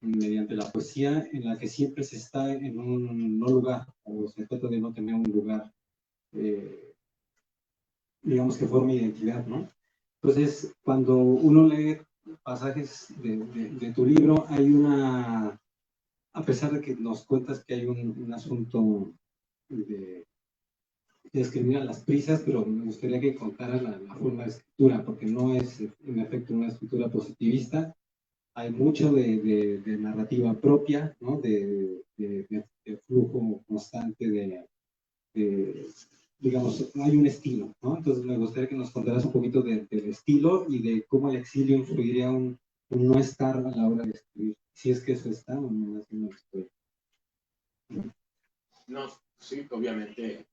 mediante la poesía en la que siempre se está en un no lugar, o se trata de no tener un lugar, digamos, que forme identidad, ¿no? Entonces, cuando uno lee pasajes de tu libro, hay a pesar de que nos cuentas que hay un asunto de escribir a las prisas, pero me gustaría que contaras la forma de escritura, porque no es en efecto una escritura positivista, hay mucho de narrativa propia, ¿no? de flujo constante digamos, hay un estilo, ¿no? Entonces me gustaría que nos contaras un poquito del estilo y de cómo el exilio influiría un no estar a la hora de escribir, si es que eso está o no es una historia. No, sí, obviamente,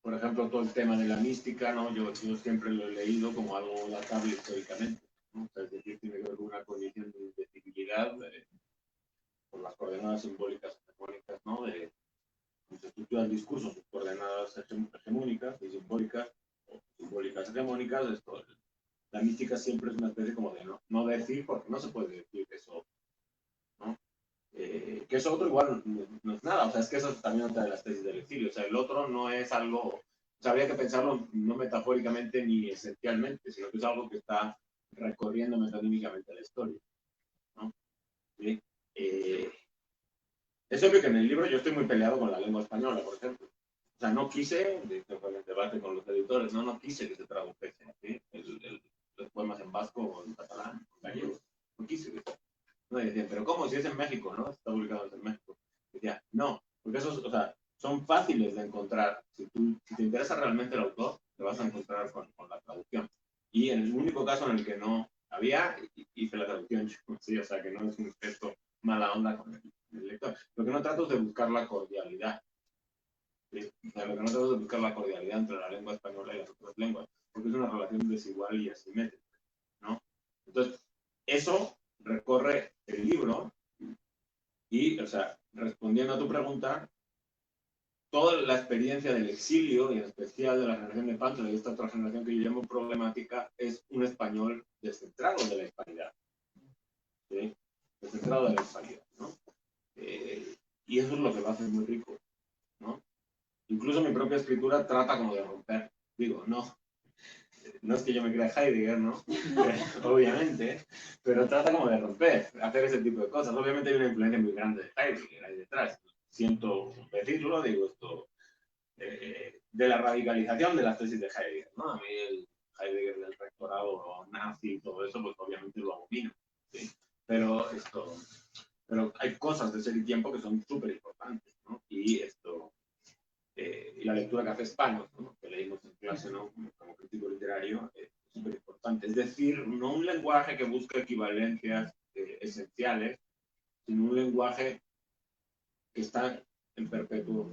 por ejemplo, todo el tema de la mística, ¿no? Yo siempre lo he leído como algo datable históricamente, ¿no? O sea, es decir, tiene que ver con una condición de indefinibilidad por las coordenadas simbólicas hegemónicas, ¿no? De se estructura el discurso, sus coordenadas hegemónicas y simbólicas, o simbólicas hegemónicas, la mística siempre es una especie como de no decir, porque no se puede decir eso, ¿no? Que eso otro igual no es nada, o sea, es que eso es también otra de las tesis del exilio, o sea, el otro no es algo, o sea, habría que pensarlo no metafóricamente ni esencialmente, sino que es algo que está recorriendo metonímicamente la historia, ¿no? ¿Sí? Es obvio que en el libro yo estoy muy peleado con la lengua española, por ejemplo. sea, no quise, de hecho fue el debate con los editores, no quise que se tradujese, ¿sí? Los poemas en vasco o en catalán, en gallego, no quise que se. No, y decían, pero ¿cómo? Si es en México, ¿no? Está publicado en México. Decía, no, porque esos, o sea, son fáciles de encontrar. Si te interesa realmente el autor, te vas a encontrar con la traducción. Y en el único caso en el que no había, hice la traducción, sí, o sea, que no es un gesto mala onda con el lector. Lo que no trato es de buscar la cordialidad. ¿Sí? O sea, lo que no trato es de buscar la cordialidad entre la lengua española y las otras lenguas, porque es una relación desigual y asimétrica, ¿no? Entonces, eso recorre el libro y, o sea, respondiendo a tu pregunta, toda la experiencia del exilio, y en especial de la generación de Pancho y esta otra generación que yo llamo problemática, es un español descentrado de la hispanidad. ¿Sí? Descentrado de la hispanidad, ¿no? Y eso es lo que lo hace muy rico, ¿no? Incluso mi propia escritura trata como de romper. Digo, no es que yo me crea Heidegger, ¿no? Obviamente, pero trata como de romper, hacer ese tipo de cosas. Obviamente hay una influencia muy grande de Heidegger ahí detrás. Siento decirlo, digo esto, de la radicalización de las tesis de Heidegger, ¿no? A mí el Heidegger del rectorado nazi y todo eso, pues obviamente lo abomino, ¿sí? Pero hay cosas de Ser y Tiempo que son súper importantes, ¿no? Y y la lectura que hace España, ¿no? Que leímos en clase, ¿no? Como crítico literario, es súper importante. Es decir, no un lenguaje que busca equivalencias esenciales, sino un lenguaje que está en perpetuo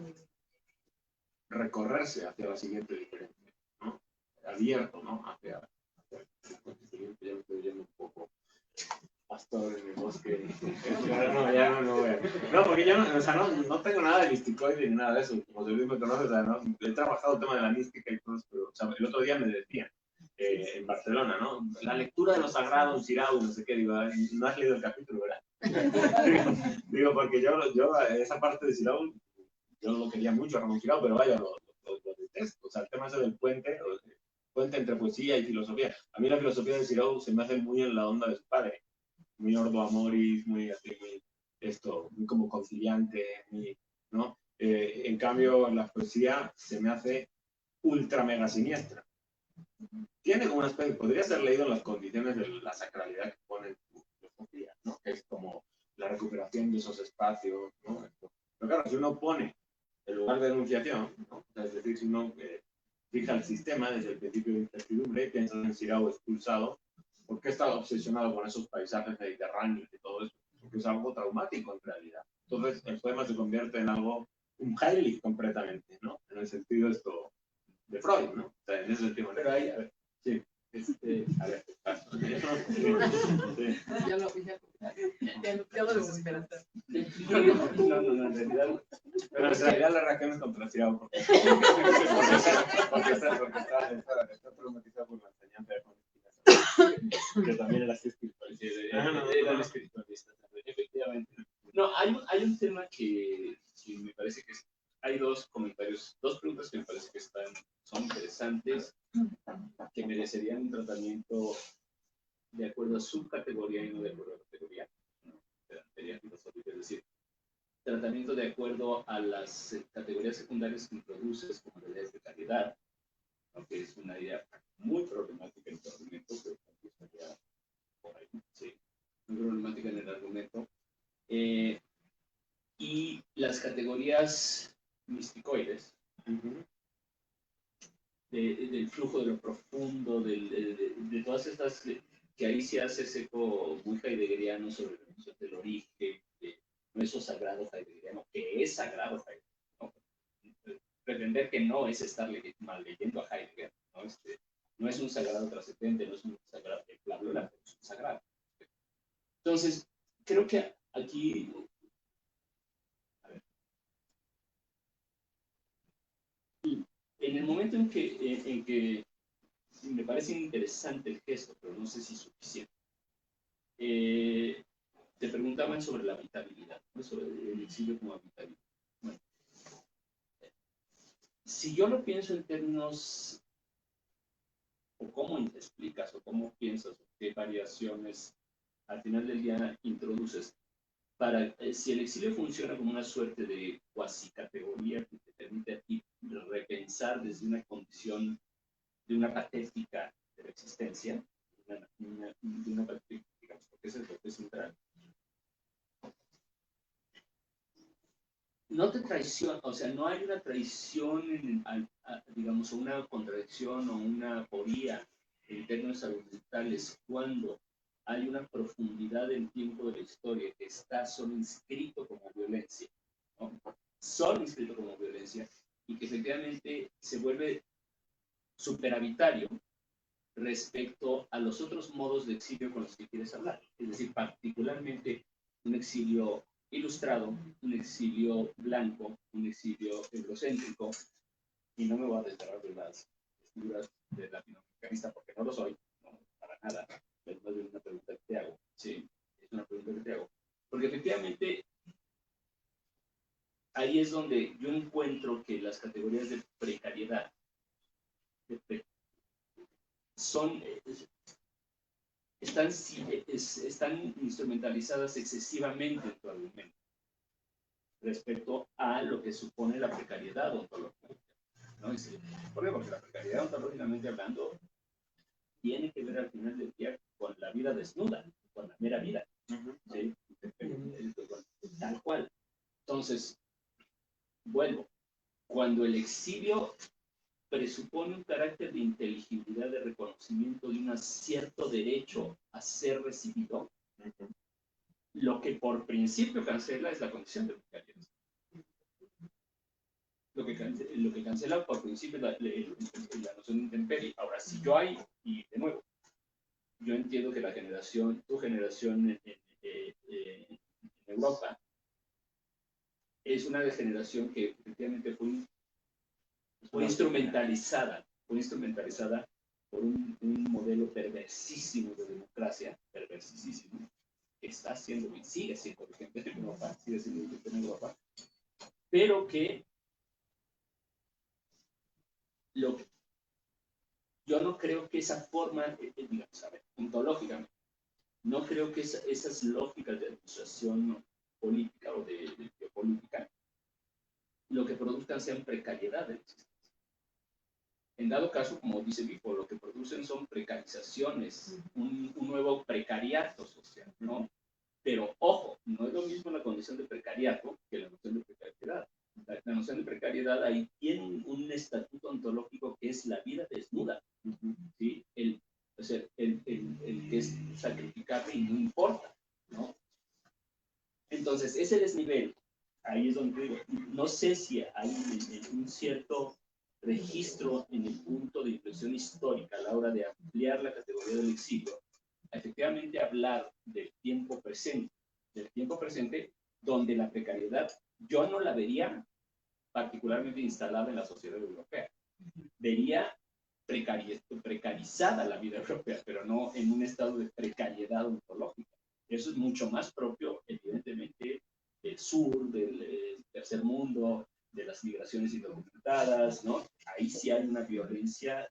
recorrerse hacia la siguiente diferencia, ¿no? Abierto, ¿no? Hacia el siguiente. Ya me estoy yendo un poco pastor en el bosque. Ya no voy a. No, porque yo no, o sea, no tengo nada de misticoide ni nada de eso. Como se me conoce, o sea, no, he trabajado el tema de la mística y todo eso, pero o sea, el otro día me decían en Barcelona, ¿no? La lectura de lo sagrado en Sirau, no sé qué, digo, no has leído el capítulo, ¿verdad? digo, porque yo esa parte de Sirau, yo lo quería mucho, Ramón Sirau, pero vaya, lo detesto. O sea, el tema ese del puente entre poesía y filosofía. A mí la filosofía de Sirau se me hace muy en la onda de su padre. Muy ordo amoris, muy así, muy como conciliante, ¿no? En cambio, la poesía se me hace ultra mega siniestra. Tiene como una especie, podría ser leído en las condiciones de la sacralidad que pone tu filosofía, ¿no? Que es como la recuperación de esos espacios, ¿no? Pero claro, si uno pone el lugar de enunciación, ¿no? Es decir, si uno fija el sistema desde el principio de incertidumbre, piensa en Sirau expulsado, ¿por qué está obsesionado con esos paisajes mediterráneos y todo eso? Porque es algo traumático en realidad. Entonces el poema se convierte en algo, un Heilig completamente, ¿no? En el sentido de Freud, ¿no? O sea, en ese sentido. Pero ahí, a ver, sí. A ver, sí. Ya lo desesperanza. No, en realidad. Pero en realidad la reacción es contra Sirau porque está traumatizado por la enseñanza de Juan, que también era así espiritualista. Era el espiritualista también, efectivamente. No, hay un tema que me parece que hay dos preguntas que me parece que son interesantes, que merecerían un tratamiento de acuerdo a subcategoría y no de acuerdo a categoría, ¿no? De la teoría filosófica, es decir, tratamiento de acuerdo a las categorías secundarias que introduces como ideas de calidad, aunque es una idea muy problemática en tu argumento, pero también estaría por ahí, sí, muy problemática en el argumento. Y las categorías misticoides, del flujo de lo profundo, de todas estas, que ahí se hace ese eco muy heideggeriano sobre la noción del origen, no eso sagrado heideggeriano, que es sagrado heideggeriano, ¿no? Pretender que no es estar mal leyendo a Heidegger, ¿no? No es un sagrado trascendente, no es un sagrado, bla, bla, bla, es un sagrado. Entonces, creo que aquí, a ver, en el momento en que me parece interesante el gesto, pero no sé si suficiente, te preguntaban sobre la habitabilidad, ¿no? Sobre el exilio como habitabilidad. Bueno, si yo lo pienso en términos, o cómo explicas, o cómo piensas, o qué variaciones al final del día introduces, si el exilio funciona como una suerte de cuasi categoría que te permite a ti pensar desde una condición de una patética de la existencia, de una patética, digamos, porque eso es lo que es central. No te traiciona, o sea, no hay una traición, digamos, o una contradicción o una aporía en términos argumentales cuando hay una profundidad del tiempo de la historia que está solo inscrito como violencia, ¿no? Solo inscrito como violencia, y que efectivamente se vuelve superavitario respecto a los otros modos de exilio con los que quieres hablar. Es decir, particularmente un exilio ilustrado, un exilio blanco, un exilio eurocéntrico, y no me voy a desterrar de las figuras de latinoamericanista porque no lo soy, no, para nada. Es más bien una pregunta que te hago. Sí, es una pregunta que te hago. Porque efectivamente ahí es donde yo encuentro que las categorías de precariedad están instrumentalizadas excesivamente en tu argumento respecto a lo que supone la precariedad ontológica, ¿no? ¿Por qué? Porque la precariedad ontológicamente hablando tiene que ver al final del día con la vida desnuda, con la mera vida, ¿sí? Tal cual. Entonces, vuelvo, cuando el exilio presupone un carácter de inteligibilidad, de reconocimiento de un cierto derecho a ser recibido, lo que por principio cancela es la condición de precariedad. Lo que cancela por principio la noción de intemperie. Ahora, si yo hay, y de nuevo, yo entiendo que tu generación en Europa es una generación que efectivamente fue instrumentalizada por un modelo perversísimo de democracia, perversísimo, que está siendo y sigue siendo vigente en Europa, pero que yo no creo que esa forma, digamos, a ver, ontológicamente, no creo que esas lógicas de administración política o de geopolítica lo que produzcan sean precariedad de la existencia. En dado caso, como dice Vico, lo que producen son precarizaciones, un nuevo precariato social, ¿no? Pero, ojo, no es lo mismo la condición de precariato que la noción de precariedad. La noción de precariedad ahí tiene un estatuto ontológico que es la vida desnuda, ¿sí? El que es sacrificable y no importa, ¿no? Entonces, ese desnivel, ahí es donde digo, no sé si hay un cierto registro en el punto de inflexión histórica a la hora de ampliar la categoría del exilio, efectivamente hablar del tiempo presente donde la precariedad yo no la vería particularmente instalada en la sociedad europea. Vería precarizada la vida europea, pero no en un estado de precariedad ontológica. Eso es mucho más propio, evidentemente, del sur, del tercer mundo, de las migraciones indocumentadas, ¿no? Ahí sí hay una violencia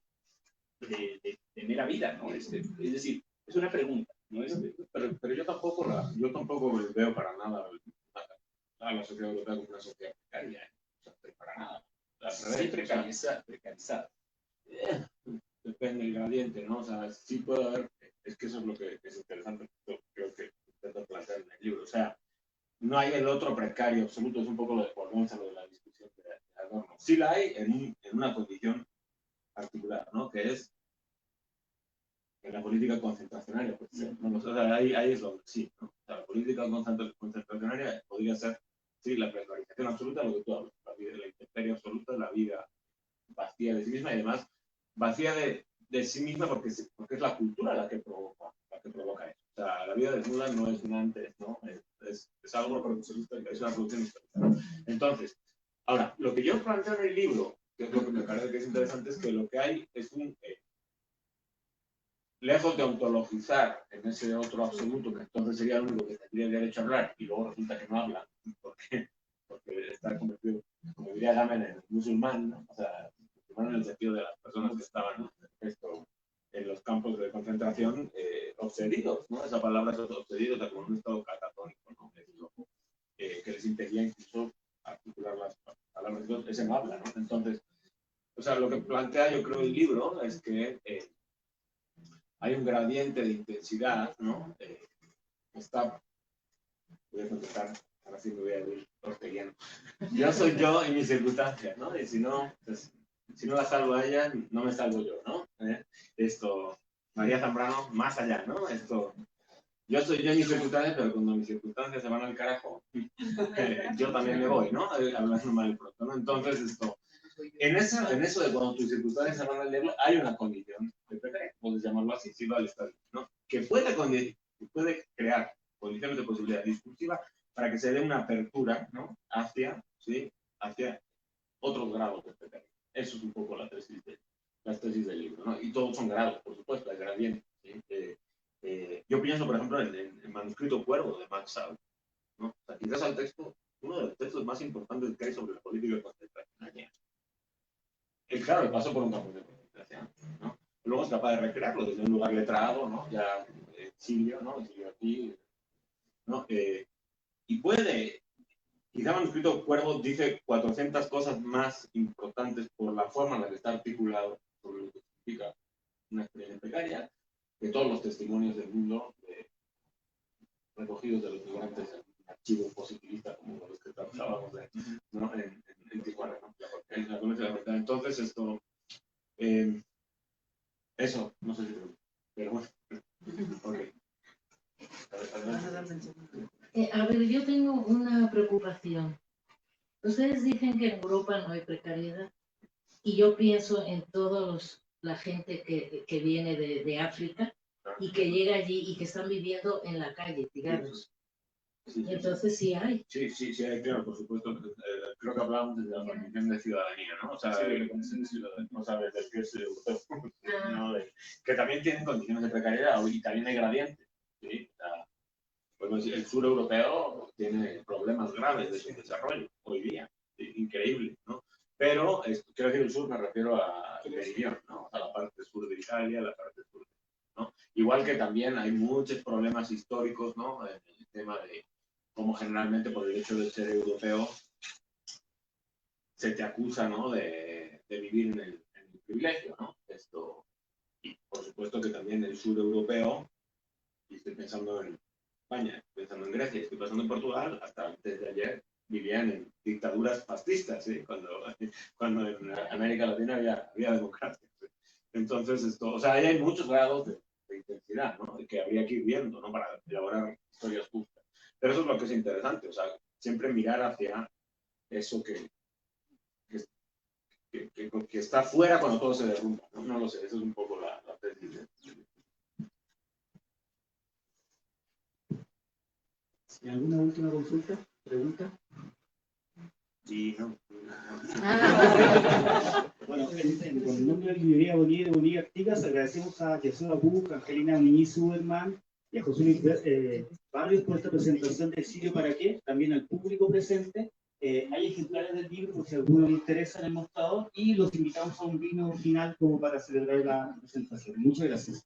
de mera vida, ¿no? Es decir, es una pregunta, ¿no? Pero yo tampoco veo para nada a la sociedad europea como una sociedad precaria, o sea, para nada. Sí, precarizada. Depende del gradiente, ¿no? O sea, sí puede haber, es que eso es lo que es interesante, yo creo que intento plantear en el libro. O sea, no hay el otro precario absoluto, es un poco lo de volvemos a lo de la discusión de Adorno. Sí la hay en una condición particular, ¿no? Que es en la política concentracionaria, pues, ¿no? O sea, ahí es donde sí, ¿no? O sea, la política concentracionaria podría ser, sí, la precarización absoluta, lo que tú hablas, la vida de la intemperie absoluta, la vida vacía de sí misma y además vacía de sí misma porque es la cultura la que provoca eso. O sea, la vida desnuda no es un antes, ¿no? Es algo histórica, es una producción histórica. Entonces, ahora, lo que yo planteo en el libro, que es lo que me parece que es interesante, es que lo que hay es lejos de ontologizar en ese otro absoluto, que entonces sería el único que tendría derecho a hablar, y luego resulta que no habla, porque está convertido, como diría Gamen, en musulmán, ¿no? O sea, musulmán en el sentido de las personas que estaban en los campos de concentración obsedidos, ¿no? Esa palabra es obsedidos, o sea, como un estado catatónico, ¿no? Que les impedía incluso articular las palabras, ese no habla, ¿no? Entonces, O sea, lo que plantea, yo creo, el libro es que hay un gradiente de intensidad, ¿no? Voy a contestar, ahora sí me voy a ir orteguiano. Yo soy yo y mis circunstancias, ¿no? Y si no, pues, si no la salvo a ella, no me salvo yo, ¿no? María Zambrano, más allá, ¿no? Yo soy yo y mis circunstancias, pero cuando mis circunstancias se van al carajo, yo también me voy, ¿no? Hablando mal y pronto, ¿no? Entonces, en eso de cuando tus circunstancias se van al diablo, hay una condición de precariedad, puedes llamarlo así, si va al estadio, ¿no? Que puede crear condiciones de posibilidad discursiva para que se dé una apertura, ¿no? Hacia otros grados de precariedad. Eso es un poco las tesis del libro, ¿no? Y todos son grados, por supuesto, hay gradientes, ¿sí? Yo pienso, por ejemplo, en el manuscrito Cuervo de Max Sal, ¿no? O sea, quizás uno de los textos más importantes que hay sobre la política de concentración. Claro, pasó por un campo de concentración, ¿no? Luego es capaz de recrearlo desde un lugar letrado, ¿no? Ya exilio, ¿no? Exilio aquí, ¿no? Y quizá el manuscrito Cuervo dice 400 cosas más importantes por la forma en la que está articulado sobre lo que significa una experiencia precaria, que todos los testimonios del mundo recogidos de los migrantes en un archivo positivista como los que trabajábamos ¿no? en Tijuana, ¿no? En la Comunidad de la Verdad. Entonces, eso, no sé si pero bueno. Okay. A ver, yo tengo una preocupación. Ustedes dicen que en Europa no hay precariedad y yo pienso en todos la gente que viene de África y que llega allí y que están viviendo en la calle, tirados. Sí. Entonces sí hay. Sí, hay, claro, por supuesto. Creo que hablábamos de la condición de ciudadanía, ¿no? O sea, la condición de ciudadanía, no sabes del que es europeo, ¿no? Que también tienen condiciones de precariedad y también hay gradientes, ¿sí? Bueno, el sur europeo tiene problemas graves de su desarrollo hoy día, ¿sí? Increíble, ¿no? Pero, quiero decir el sur, me refiero a Meridión, ¿no? A la parte sur de Italia, la parte sur, ¿no? Igual que también hay muchos problemas históricos, ¿no? En el tema de cómo generalmente por el hecho de ser europeo se te acusa, ¿no? de vivir en el privilegio, ¿no? Y por supuesto que también el sur europeo, y estoy pensando en España, pensando en Grecia, estoy pensando en Portugal, hasta antes de ayer vivían en dictaduras fascistas, ¿sí? Cuando en América Latina había democracia. ¿Sí? Entonces, o sea, ahí hay muchos grados de intensidad, ¿no? Que habría que ir viendo, ¿no? Para elaborar historias justas. Pero eso es lo que es interesante, o sea, siempre mirar hacia eso que está fuera cuando todo se derrumba, ¿no? No lo sé, eso es un poco la tesis. ¿Alguna última consulta? ¿Pregunta? Sí, no. Bueno, con el nombre de Librería Bonilla y de Bonilla Artigas, agradecemos a Jesús Abuc, Angelina Muñiz Zuberman y a José Luis Barrios por esta presentación de Exilio para qué, también al público presente. Hay ejemplares del libro por si a alguno le interesa en el mostrador y los invitamos a un vino final como para celebrar la presentación. Muchas gracias.